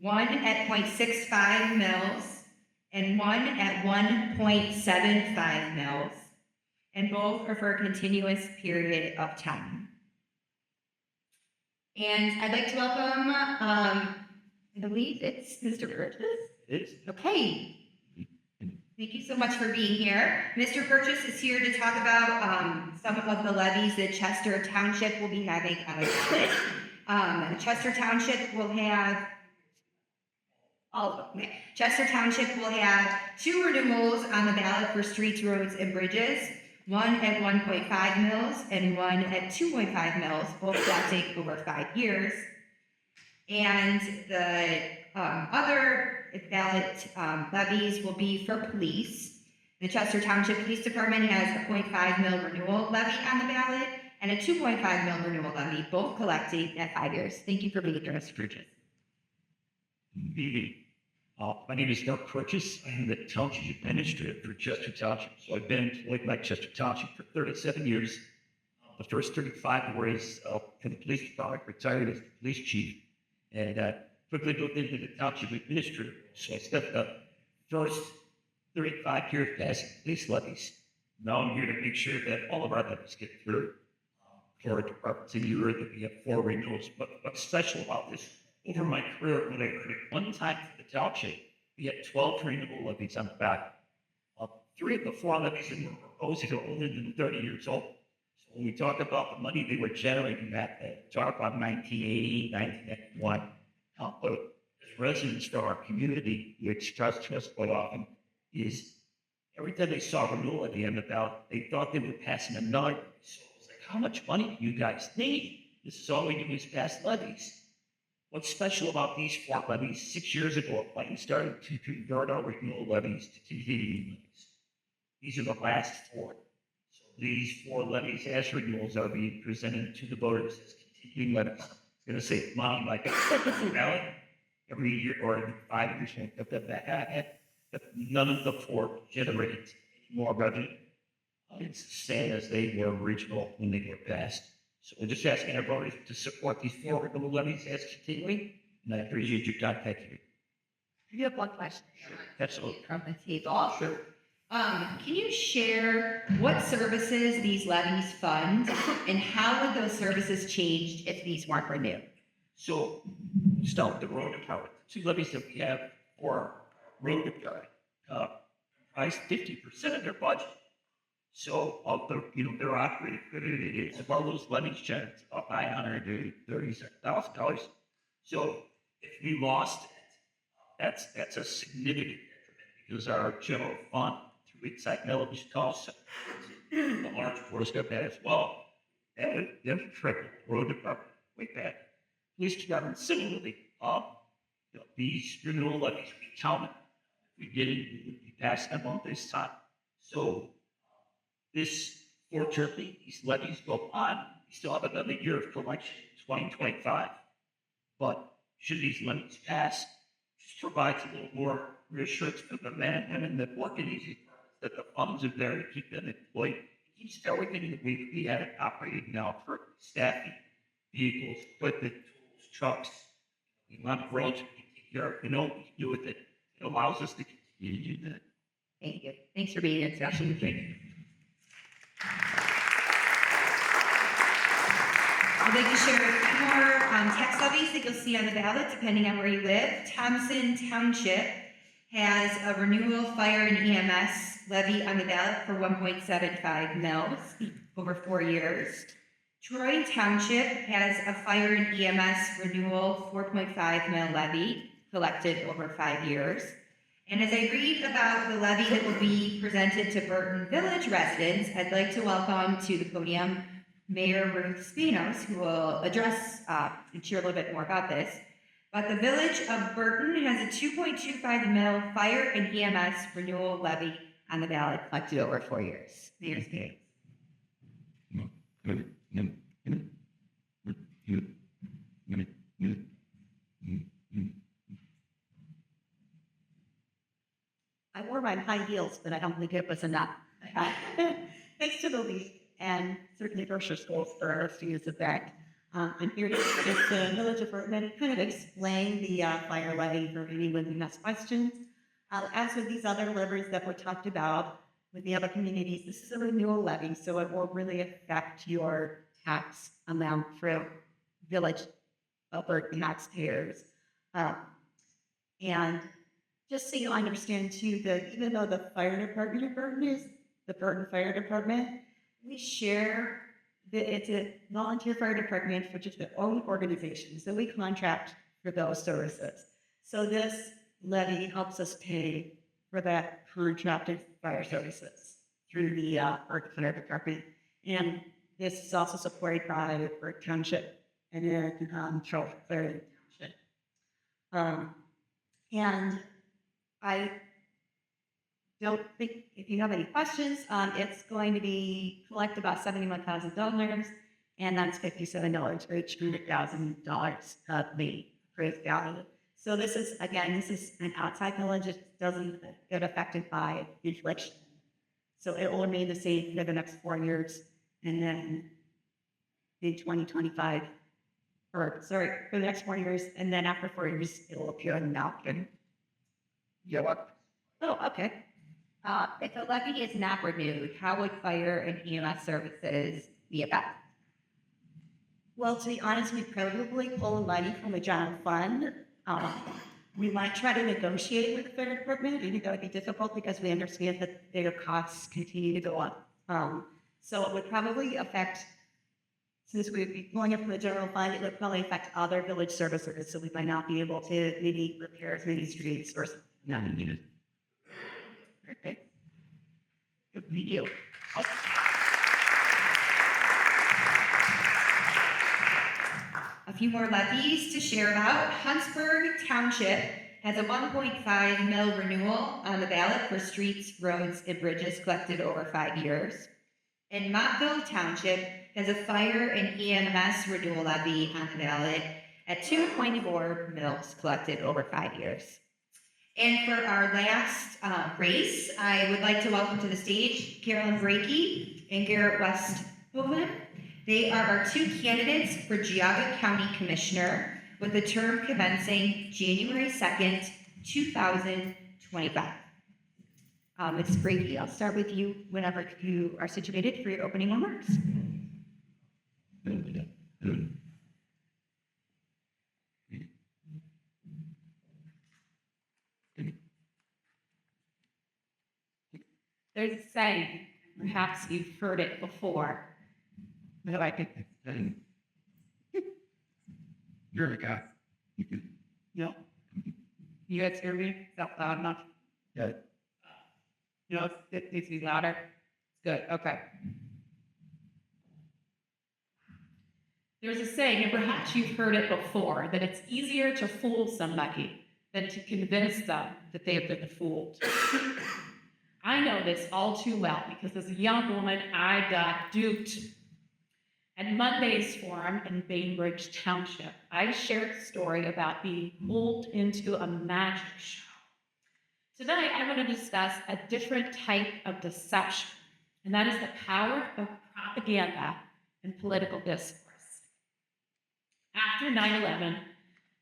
one at 0.65 mils and one at 1.75 mils, and both are for a continuous period of time. And I'd like to welcome, I believe it's Mr. Burton. Okay. Thank you so much for being here. Mr. Purchase is here to talk about some of the levies that Chester Township will be having on the ballot. Chester Township will have Chester Township will have 2 renewals on the ballot for streets, roads, and bridges. one at 1.5 mils and one at 2.5 mils, both lasting over 5 years. And the other ballot levies will be for police. The Chester Township Police Department has a 0.5 mil renewal levy on the ballot and a 2.5 mil renewal levy, both collecting at 5 years. Thank you for being here, Mr. Bridges. My name is Doug Purchase. I am the Township Administrator for Chester Township. So I've been employed by Chester Township for 37 years. The first 35 were as for the police department, retired as the police chief, and quickly moved into the Township Administrator. So I stepped up first 35 years passing police levies. Now I'm here to make sure that all of our levies get through. For our departments in the year that we have 4 renewals. But what's special about this, over my career, when I heard it one time for the township, we had 12 renewable levies on the back. 3 of the 4 levies that were proposed are older than 30 years old. So when we talk about the money they were generating back then, talk about 1980, 1991, but as residents for our community, which trust us quite often, is every time they saw renewal at the end of the ballot, they thought they were passing a nug. So it was like, how much money do you guys need? This is all we do is pass levies. What's special about these 4 levies? 6 years ago, a plan started to convert our renewal levies to continuing levies. These are the last 4. So these 4 levies as renewals are being presented to the voters as continuing levies. I'm going to say money like a ballot every year or every 5 years. But none of the 4 generated more revenue. It's the same as they were original when they were passed. So we're just asking our voters to support these 4 renewable levies as continuing, and I appreciate your time. Thank you. You have one question. Absolutely. From the table. Sure. Can you share what services these levies fund and how would those services change if these weren't renewed? So, start with the road department. 2 levies that we have for our road department comprise 50% of their budget. So, of the, their operating budget is about those levies generate about $937,000. So, if we lost it, that's a significant detriment because our general fund through its millage costs, a large portion of that as well. That would trickle the road department way back. Police department similarly, these renewal levies we counted. If we did it, we would be passed them on this time. So, fortunately, these levies go on. We still have another year of collection in 2025. But should these levies pass, just provides a little more reassurance for the men and women that work in these departments that the funds are there to keep them employed. It keeps everything that we have it operating now for staffing, vehicles, equipment, tools, trucks. The amount of roads we can take care of, we can do with it. It allows us to continue to do that. Thank you. Thanks for being here. Absolutely. I'd like to share a few more tax levies that you'll see on the ballot, depending on where you live. Thompson Township has a renewal fire and EMS levy on the ballot for 1.75 mils over 4 years. Troy Township has a fire and EMS renewal 4.5 mil levy collected over 5 years. And as I read about the levy that will be presented to Burton Village residents, I'd like to welcome to the podium Mayor Ruth Spinos, who will address and share a little bit more about this. But the Village of Burton has a 2.25 mil fire and EMS renewal levy on the ballot collected over 4 years. Mayor Spinos. I wore my high heels, but I don't think it was enough. Thanks to the league and certainly Berkshire schools for our students of that. I'm here to introduce the Village of Burton and kind of explain the fire levy for anyone who has questions. As with these other levies that were talked about with the other communities, this is a renewal levy, so it won't really affect your tax amount for Village of Burton taxpayers. And just so you understand too, that even though the fire department of Burton is the Burton Fire Department, we share that it's a volunteer fire department, which is their own organization. So we contract for those services. So this levy helps us pay for that contracted fire services. through the Berkshire department. And this is also supported by Burton Township and then Charles Township. And I don't think, if you have any questions, it's going to be collect about $71,000, and that's $57 for each $100,000 of the approved value. So this is an outside millage. It doesn't get affected by inflation. So it will remain the same for the next 4 years, and then in 2025, for the next 4 years, and then after 4 years, it will appear in Malkin. Yeah, what? Oh, okay. If the levy is not renewed, how would fire and EMS services be affected? Well, to be honest, we probably pull money from the general fund. We might try to negotiate with the fire department. I think that would be difficult because we understand that their costs continue to go up. So it would probably affect, since we would be going up from the general fund, it would probably affect other village services. So we might not be able to maybe repair as many streets or something. Not needed. Okay. Good video. A few more levies to share about. Huntsburg Township has a 1.5 mil renewal on the ballot for streets, roads, and bridges collected over 5 years. And Montville Township has a fire and EMS renewal levy on the ballot at 2.4 mils collected over 5 years. And for our last race, I would like to welcome to the stage Carolyn Brakey and Garrett Westhoven. They are our two candidates for Geauga County Commissioner with a term commencing January 2nd, 2025. Ms. Brakey, I'll start with you whenever you are situated for your opening remarks. There's a saying, perhaps you've heard it before, but I think, You're the guy. You can, you guys hear me? Is that loud enough? yeah, It needs to be louder. Good, okay. There's a saying, and perhaps you've heard it before, that it's easier to fool somebody than to convince them that they have been fooled. I know this all too well because as a young woman, I got duped. At Monday's forum in Bainbridge Township, I shared a story about being pulled into a magic show. Tonight, I'm going to discuss a different type of deception, and that is the power of propaganda and political discourse. After 9/11,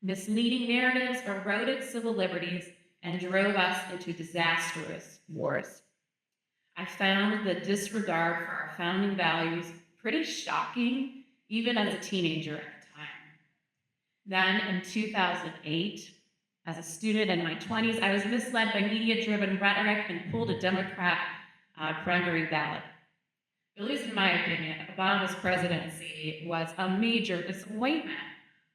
misleading narratives eroded civil liberties and drove us into disastrous wars. I found the disregard for our founding values pretty shocking, even as a teenager at the time. Then in 2008, as a student in my 20s, I was misled by media-driven rhetoric and pulled a Democrat primary ballot. At least in my opinion, Obama's presidency was a major disappointment.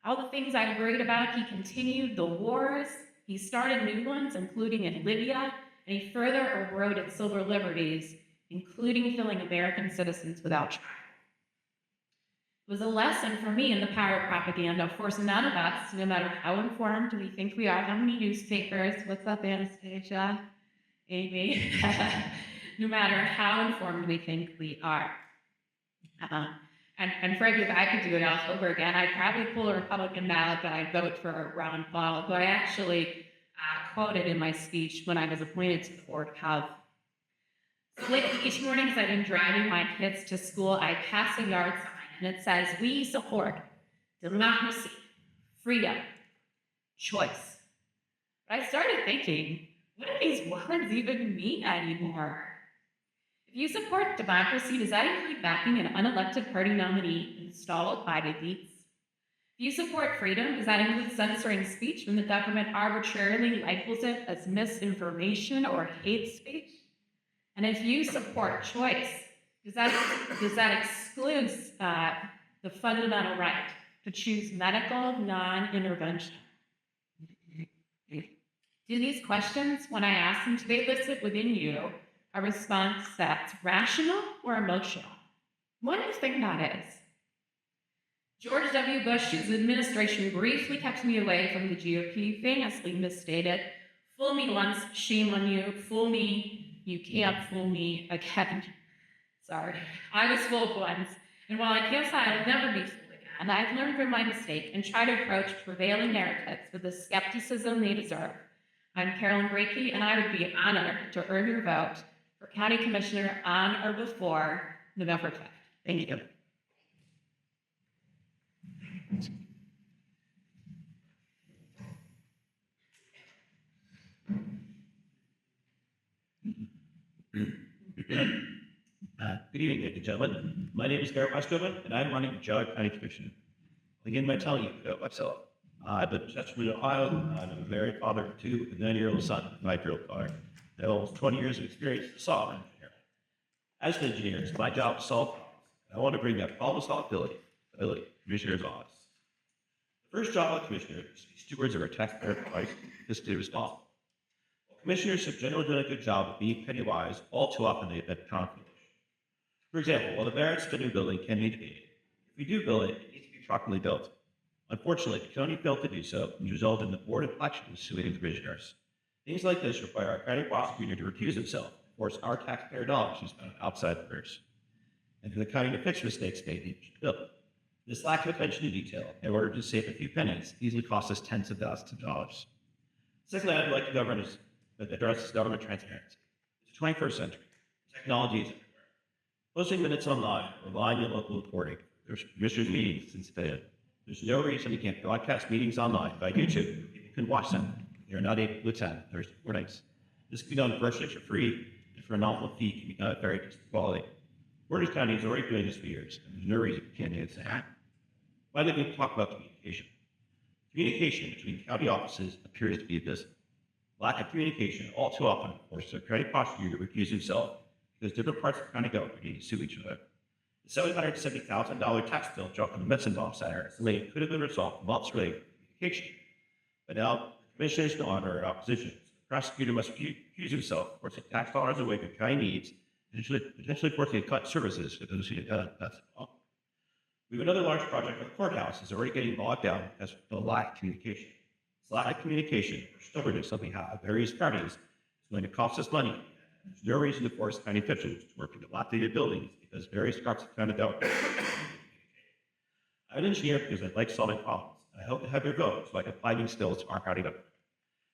All the things I worried about, he continued the wars, he started new ones, including in Libya, and he further eroded civil liberties, including killing American citizens without trial. It was a lesson for me in the power of propaganda. Of course, none of us, no matter how informed we think we are, how many newspapers, what's up, Anastasia, Amy, no matter how informed we think we are. And frankly, if I could do it all over again, I'd probably pull a Republican ballot, but I'd vote for Ron Paul, who I actually quoted in my speech when I was appointed to the Board of Health. Each morning as I've been driving my kids to school, I pass a yard sign, and it says, "We support democracy, freedom, choice." But I started thinking, what do these words even mean anymore? If you support democracy, does that include backing an unelected party nominee installed by the elites? If you support freedom, does that include censoring speech when the government arbitrarily labels it as misinformation or hate speech? And if you support choice, does that exclude the fundamental right to choose medical non-intervention? Do these questions, when I ask them, do they elicit within you a response that's rational or emotional. What do you think that is? George W. Bush's administration briefly kept me away from the GOP, famously misstated, "Fool me once, shame on you. Fool me, you can't fool me again." Sorry, I was fooled once, and while I can't say I'll never be fooled again, I've learned from my mistake and try to approach prevailing narratives with the skepticism they deserve. I'm Carolyn Brakey, and I would be honored to earn your vote for County Commissioner on or before November 5th. Thank you. Good evening, ladies and gentlemen. My name is Garrett Westover, and I'm running for Geauga County Commissioner. I'll begin by telling you about myself. I live in Chesterfield, Ohio. I'm a married father of 2 and 9-year-old son, 5-year-old daughter. I have almost 20 years of experience as a software engineer. As an engineer, it's my job to solve problems. I want to bring that problem-solving ability to the Commissioner's office. The first job of the Commissioner is to be stewards of our taxpayer rights and fiscally responsible. Commissioners have generally done a good job of being penny wise. All too often they have conflict. For example, while the merits of a new building can be debated, if we do build it, it needs to be properly built. Unfortunately, the county failed to do so, and resulted in the Board of Elections suing the commissioners. Things like this require our county prosecutor to recuse himself, and force our taxpayer dollars to be spent outside the purse, and for the county to fix mistakes made in each building. This lack of attention to detail, in order to save a few pennies, easily costs us tens of thousands of dollars. Secondly, I'd like to address government transparency. It's the 21st century. Technology is everywhere. Posting minutes online, relying on local reporting, there's commissioners' meetings since then. There's no reason you can't broadcast meetings online by YouTube. People can watch them. They are not able to attend Thursday mornings. This can be done virtually for free, and for a nominal fee can be done at very decent quality. Burton County is already doing this for years, and there's no reason we can't do the same. Finally, we talk about communication. Communication between county offices appears to be abysmal. Lack of communication all too often forces a county prosecutor to recuse himself because different parts of the county government need to sue each other. The $770,000 tax bill dropped from the Munson Bomb Center estimated could have been resolved months earlier with communication. But now, the commissioners no longer are in opposition. So the prosecutor must recuse himself, forcing tax dollars away from county needs, potentially forcing to cut services for those who did not pass the law. We have another large project with the courthouse is already getting bogged down because of the lack of communication. This lack of communication, or stubbornness that we have at various counties, is going to cost us money. There's no reason to force county officials to work in dilapidated buildings because various parts of county don't. I'm an engineer because I like solving problems. I hope to have your vote so I can apply these skills to our county government.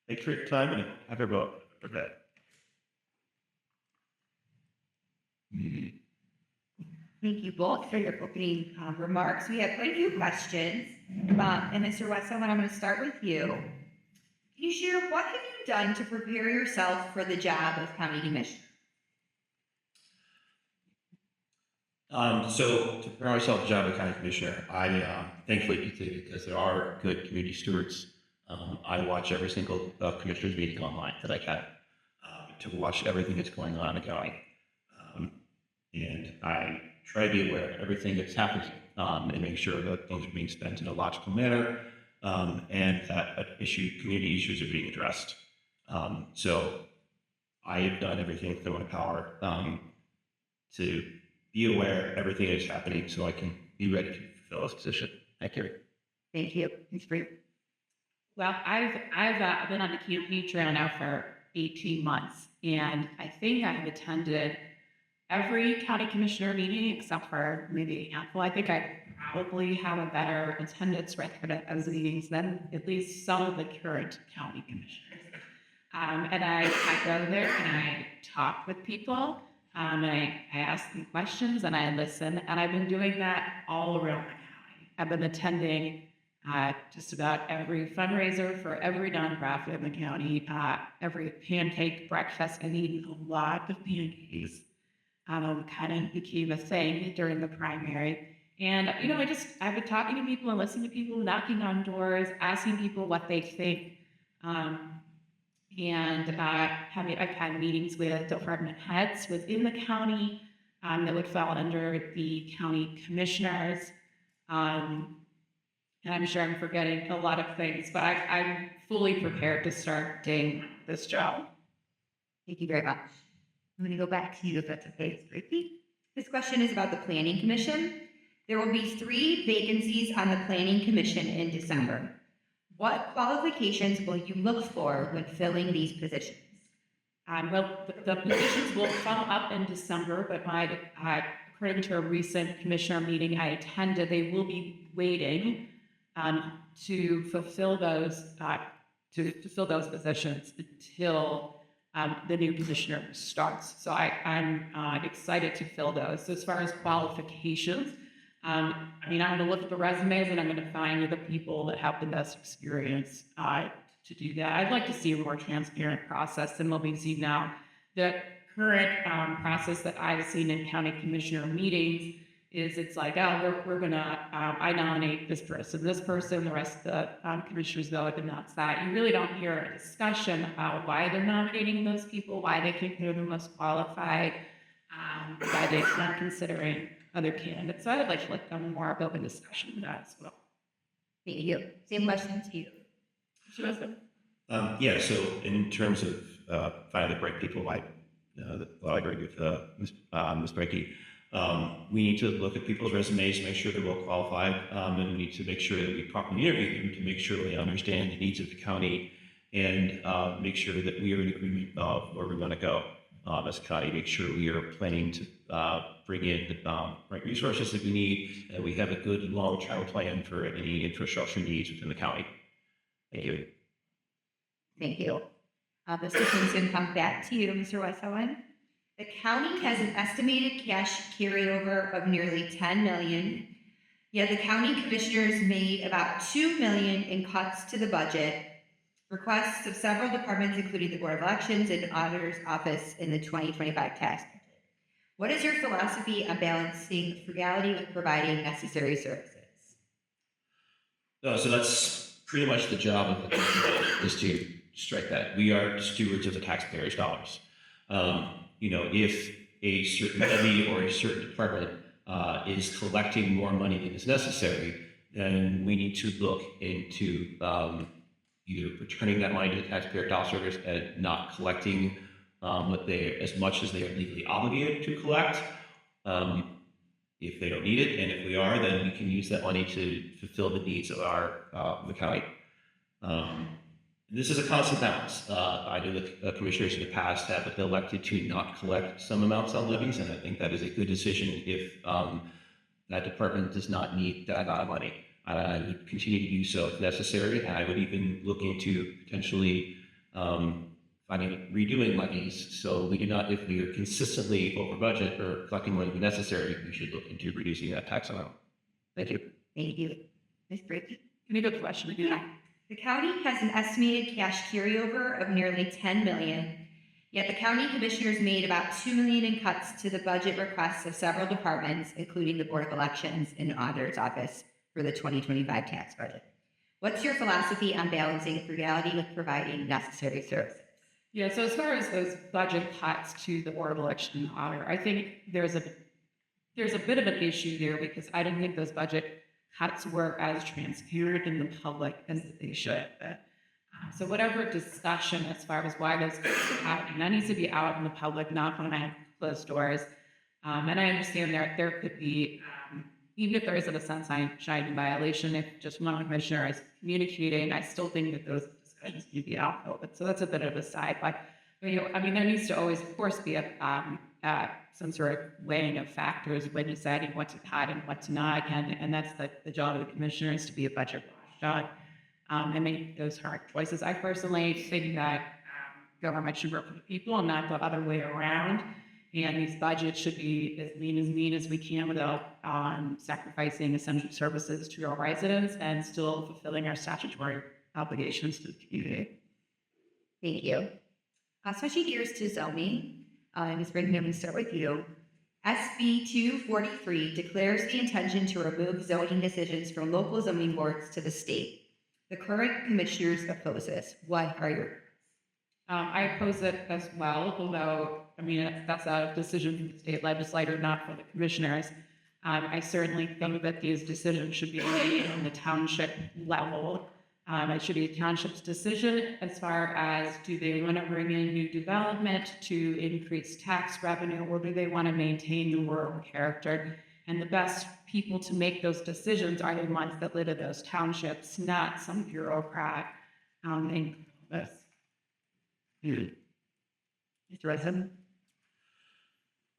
Thanks for your time and have your vote for that. Thank you both for your opening remarks. We have quite a few questions. And Mr. Wetzel, I'm going to start with you. Can you share what have you done to prepare yourself for the job of county commissioner? So to prepare myself for the job of county commissioner, I thankfully continue because there are good community stewards. I watch every single commissioner's meeting online that I can to watch everything that's going on in the county. And I try to be aware of everything that's happening and make sure that things are being spent in a logical manner and that community issues are being addressed. So I have done everything within my power to be aware of everything that's happening so I can be ready to fulfill this position. Thank you. Thank you. Thanks for Well, I've been on the community trail now for 18 months, and I think I've attended every county commissioner meeting except for maybe a handful. I think I probably have a better attendance record at those meetings than at least some of the current county commissioners. And I go there and I talk with people, and I ask them questions and I listen, and I've been doing that all around the county. I've been attending just about every fundraiser for every nonprofit in the county, every pancake breakfast. I've eaten a lot of pancakes. Kind of became a thing during the primary. And, I've been talking to people and listening to people, knocking on doors, asking people what they think. I've had meetings with department heads within the county that would fall under the county commissioners. And I'm sure I'm forgetting a lot of things, but I'm fully prepared to start doing this job. Thank you very much. I'm going to go back to you if that's okay, Ricky. This question is about the Planning Commission. There will be 3 vacancies on the Planning Commission in December. What qualifications will you look for when filling these positions? Well, the positions will come up in December, but according to a recent commissioner meeting I attended, they will be waiting to fulfill those positions until the new commissioner starts. So I'm excited to fill those. So as far as qualifications, I'm going to look at the resumes and I'm going to find the people that have the best experience to do that. I'd like to see a more transparent process than what we've seen now. The current process that I've seen in county commissioner meetings is it's like, oh, we're going to, I nominate this person, the rest of the commissioners vote, and that's that. You really don't hear a discussion about why they're nominating those people, why they think they're the most qualified, why they're not considering other candidates. So I'd like to let them more about the discussion of that as well. Thank you. Same question to you. Yeah, so in terms of finding the right people, I agree with Ms. Breaky. We need to look at people's resumes, make sure they're well qualified, and we need to make sure that we properly interview them to make sure they understand the needs of the county and make sure that we are in agreement of where we want to go as a county, make sure we are planning to bring in the right resources that we need, and we have a good long-term plan for any infrastructure needs within the county. Thank you. Thank you. This question's going to come back to you, Mr. Westhoven. The county has an estimated cash carryover of nearly $10 million, yet the county commissioners made about $2 million in cuts to the budget. Requests of several departments, including the Board of Elections and Auditor's Office in the 2025 tax budget. What is your philosophy on balancing frugality with providing necessary services? So that's pretty much the job of the commission is to strike that. We are stewards of the taxpayers' dollars. If a certain levy or a certain department is collecting more money than is necessary, then we need to look into either returning that money to the taxpayer dollars and not collecting as much as they are legally obligated to collect. If they don't need it, and if we are, then we can use that money to fulfill the needs of the county. This is a constant balance. I know the commissioners in the past have elected to not collect some amounts on levies, and I think that is a good decision if that department does not need that amount of money. I would continue to do so if necessary, and I would even look into potentially redoing levies so we do not, if we are consistently over budget or collecting more than necessary, we should look into reducing that tax amount. Thank you. Thank you. Ms. Britt? Any good question? Yeah. The county has an estimated cash carryover of nearly $10 million, yet the county commissioners made about $2 million in cuts to the budget requests of several departments, including the Board of Elections and Auditor's Office for the 2025 tax budget. What's your philosophy on balancing frugality with providing necessary services? Yeah, so as far as those budget cuts to the Board of Election and Auditor, I think there's a bit of an issue there because I don't think those budget cuts were as transparent in the public as they should. So whatever discussion as far as why those cuts are happening, that needs to be out in the public, not behind closed doors. And I understand there could be, even if there isn't a sunshine violation, if just one commissioner is communicating, I still think that those discussions need to be out open. So that's a bit of a side, but there needs to always, of course, be some sort of weighing of factors when deciding what to cut and what to not, and that's the job of the commissioners to be a budget watchdog and make those hard choices. I personally think that government should work for the people and not the other way around, and these budgets should be as mean as we can without sacrificing essential services to our residents and still fulfilling our statutory obligations to the community. Thank you. Switching gears to zoning. Ms. Brigham, I'm going to start with you. SB 243 declares the intention to remove zoning decisions from local zoning boards to the state. The current commissioners oppose this. What are your thoughts? I oppose it as well, although, that's a decision from the state legislature, not for the commissioners. I certainly think that these decisions should be made on the township level. It should be a township's decision as far as do they want to bring in new development to increase tax revenue, or do they want to maintain the rural character? And the best people to make those decisions are the ones that live in those townships, not some bureaucrat in this. Mr. Redson?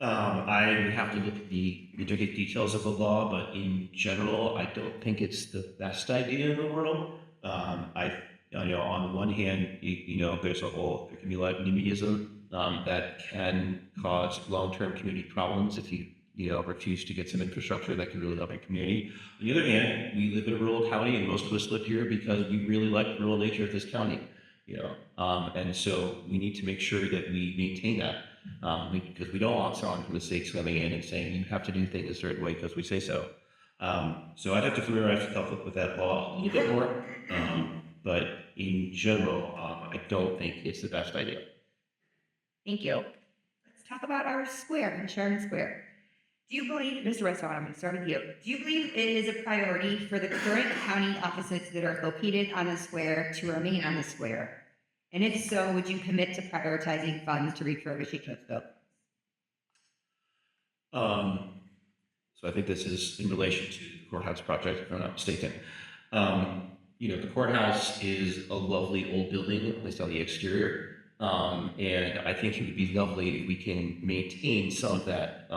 I would have to look at the intricate details of the law, but in general, I don't think it's the best idea in the world. On the one hand, there can be a lot of NIMBYism that can cause long-term community problems if you refuse to get some infrastructure that can really help a community. On the other hand, we live in a rural county, and most of us live here because we really like the rural nature of this county. And so we need to make sure that we maintain that because we don't want someone from the states coming in and saying you have to do things a certain way because we say so. So I'd have to familiarize myself with that law a little bit more, but in general, I don't think it's the best idea. Thank you. Let's talk about our square, Chardon Square. Do you believe, Mr. Westphal, I'm going to start with you. Do you believe it is a priority for the current county offices that are located on the square to remain on the square? And if so, would you commit to prioritizing funds to refurbish each of those? So I think this is in relation to the courthouse project, if I'm not mistaken. The courthouse is a lovely old building, at least on the exterior. And I think it would be lovely if we can maintain some of that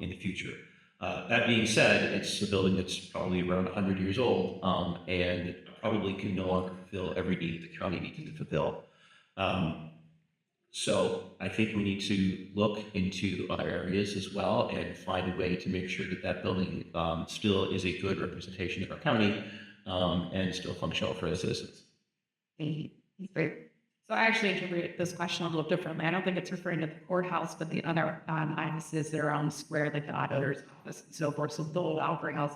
in the future. That being said, it's a building that's probably around 100 years old and probably can no longer fulfill every need the county needs to fulfill. So I think we need to look into other areas as well and find a way to make sure that that building still is a good representation of our county and still functional for the citizens. Thank you. So I actually interpret this question a little differently. I don't think it's referring to the courthouse, but the other offices that are on the square, like the auditor's office and so forth, so the old Albert House.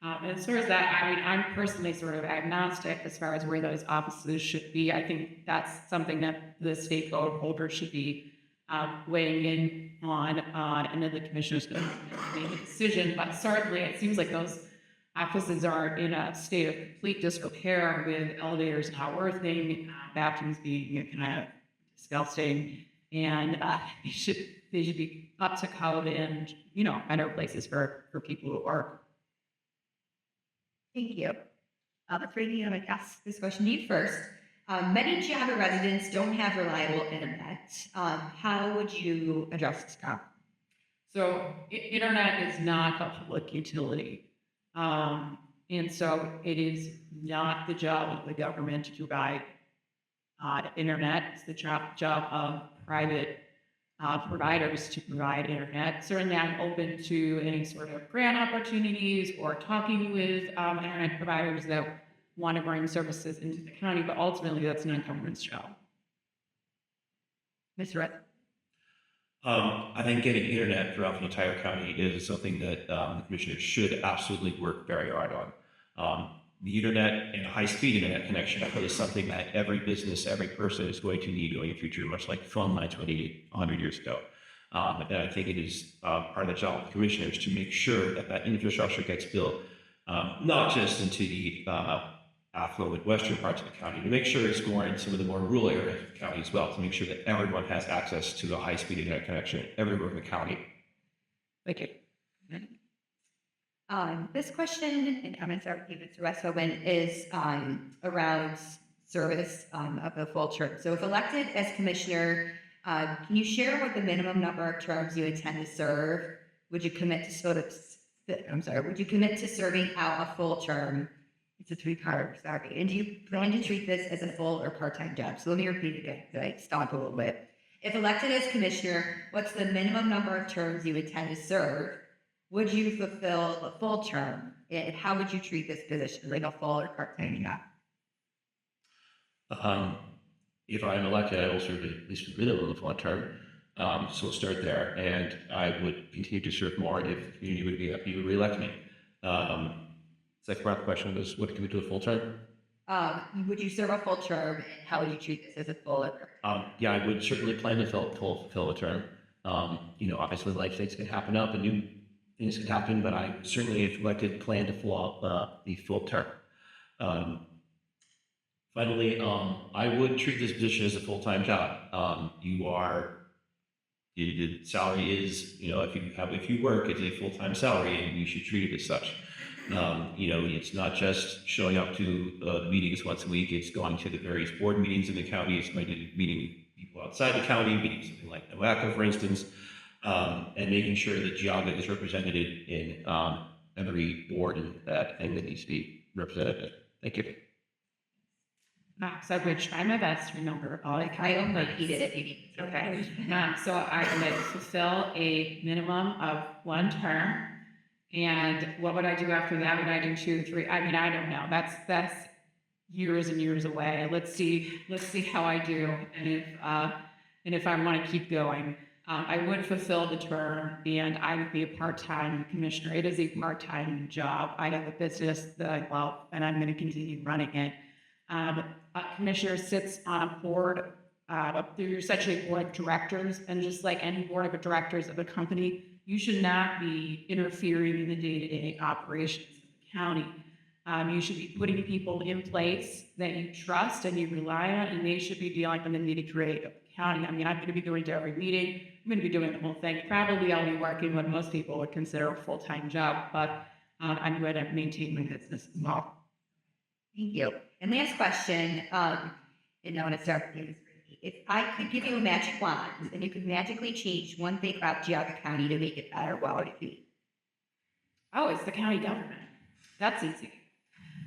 And as far as that, I mean, I'm personally sort of agnostic as far as where those offices should be. I think that's something that the stakeholder should be weighing in on, and then the commissioners can make a decision. But certainly, it seems like those offices are in a state of complete disrepair with elevators not working, bathrooms being kind of disgusting, and they should be up to code and better places for people who work. Thank you. Brady, I'm going to ask this question to you first. Many Geauga residents don't have reliable internet. How would you address this problem? So internet is not a public utility. And so it is not the job of the government to provide internet. It's the job of private providers to provide internet. Certainly, I'm open to any sort of grant opportunities or talking with internet providers that want to bring services into the county, but ultimately, that's not government's job. Mr. Red? I think getting internet throughout the entire county is something that the commissioners should absolutely work very hard on. The internet and high-speed internet connection is something that every business, every person is going to need going in the future, much like phone lines were needed 100 years ago. And I think it is part of the job of the commissioners to make sure that that infrastructure gets built, not just into the affluent western parts of the county, to make sure it's going in some of the more rural areas of the county as well, to make sure that everyone has access to a high-speed internet connection everywhere in the county. Thank you. This question and comments are given to Mr. Westphal is around service of the full term. So if elected as commissioner, can you share what the minimum number of terms you intend to serve? Would you commit to would you commit to serving out a full term? It's a three-part, sorry. And do you plan to treat this as a full or part-time job? So let me repeat it again, so I stop a little bit. If elected as commissioner, what's the minimum number of terms you intend to serve? Would you fulfill a full term? And how would you treat this position, like a full or part-time job? If I'm elected, I will serve at least a minimum of one term. So we'll start there. And I would continue to serve more if the community would be happy to re-elect me. Second part of the question was, would I commit to a full term? Would you serve a full term? And how would you treat this as a full or Yeah, I would certainly plan to fulfill a term. Obviously life things can happen up and new things can happen, but I certainly, if elected, plan to fill out the full term. Finally, I would treat this position as a full-time job. The salary is, if you work, it's a full-time salary, and you should treat it as such. It's not just showing up to the meetings once a week. It's going to the various board meetings in the county. It's going to meeting people outside the county, meeting something like NOACA, for instance, and making sure that Geauga is represented in every board and that thing that needs to be represented. Thank you. So I'm going to try my best to remember all the I only repeated it if you need. Okay. So I'm going to fulfill a minimum of 1 term. And what would I do after that? Would I do 2, 3? I mean, I don't know. That's years and years away. Let's see how I do, and if I want to keep going. I would fulfill the term, and I would be a part-time commissioner. It is a part-time job. I have a business that I love, and I'm going to continue running it. A commissioner sits on a board. They're essentially board of directors, and just like any board of directors of a company, you should not be interfering in the day-to-day operations of the county. You should be putting people in place that you trust and you rely on, and they should be dealing with the nitty-gritty of the county. I mean, I'm going to be going to every meeting. I'm going to be doing the whole thing. Probably I'll be working what most people would consider a full-time job, but I'm going to maintain my business as well. Thank you. And last question, and I want to start with you. If I could give you a magic wand and you could magically change one thing about Geauga County to make it better, what would it be? Oh, it's the county government. That's easy.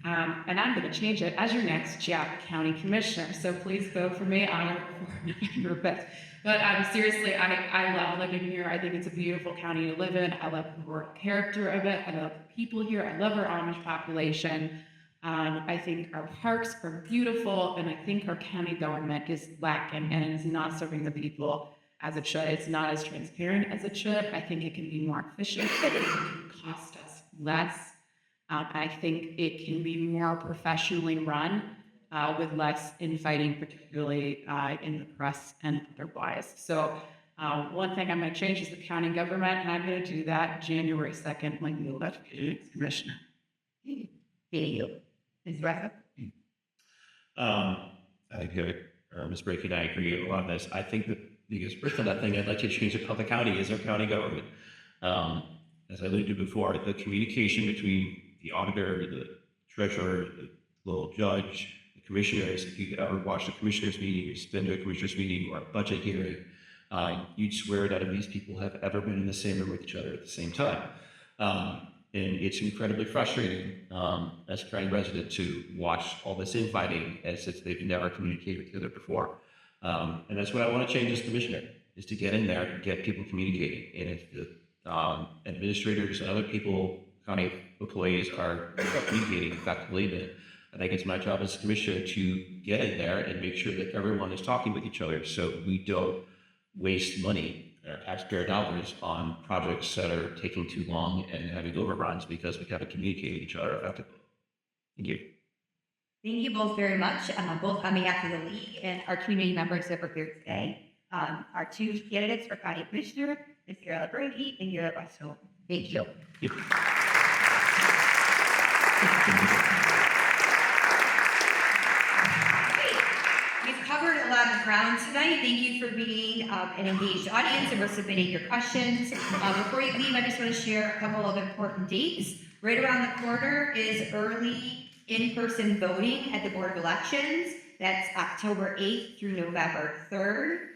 And I'm going to change it as your next Geauga County Commissioner. So please vote for me on November 5th. But seriously, I love living here. I think it's a beautiful county to live in. I love the rural character of it. I love the people here. I love our Amish population. I think our parks are beautiful, and I think our county government is lacking and is not serving the people as it should. It's not as transparent as it should. I think it can be more efficient. It can cost us less. I think it can be more professionally run with less infighting, particularly in the press and otherwise. So one thing I'm going to change is the county government, and I'm going to do that January 2nd when you elect commissioner. Thank you. Ms. Rafa? I think Ms. Brady and I agree on this. I think that the biggest thing I'd like to change about the county is our county government. As I alluded to before, the communication between the auditor, the treasurer, the little judge, the commissioners. If you ever watch a commissioners meeting, or been to a commissioners meeting or a budget hearing, you'd swear that these people have ever been in the same room with each other at the same time. And it's incredibly frustrating as a county resident to watch all this infighting as if they've never communicated with each other before. And that's what I want to change as commissioner, is to get in there and get people communicating. And if the administrators and other people, county employees, are communicating effectively, then I think it's my job as commissioner to get in there and make sure that everyone is talking with each other, so we don't waste money, taxpayer dollars, on projects that are taking too long and having overruns because we haven't communicated with each other effectively. Thank you. Thank you both very much, both on behalf of the league and our community members that were here today. Our two candidates for county commissioner, Ms. Carol Brady and Garrett Russell. Thank you. Yep. We've covered a lot of ground tonight. Thank you for being an engaged audience and for submitting your questions. Before you leave, I just want to share a couple of important dates. Right around the corner is early in-person voting at the Board of Elections. That's October 8th through November 3rd.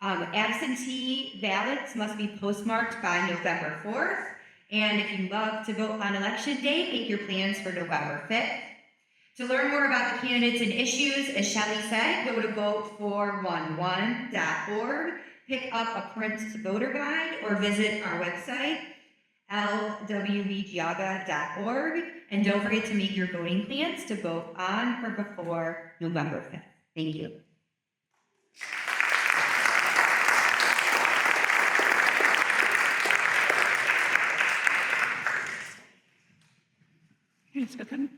Absentee ballots must be postmarked by November 4th. And if you love to vote on election day, make your plans for November 5th. To learn more about the candidates and issues, as Shelley said, go to vote411.org, pick up a print voter guide, or visit our website, lwvgeauga.org. And don't forget to make your voting plans to vote on or before November 5th. Thank you. It's okay.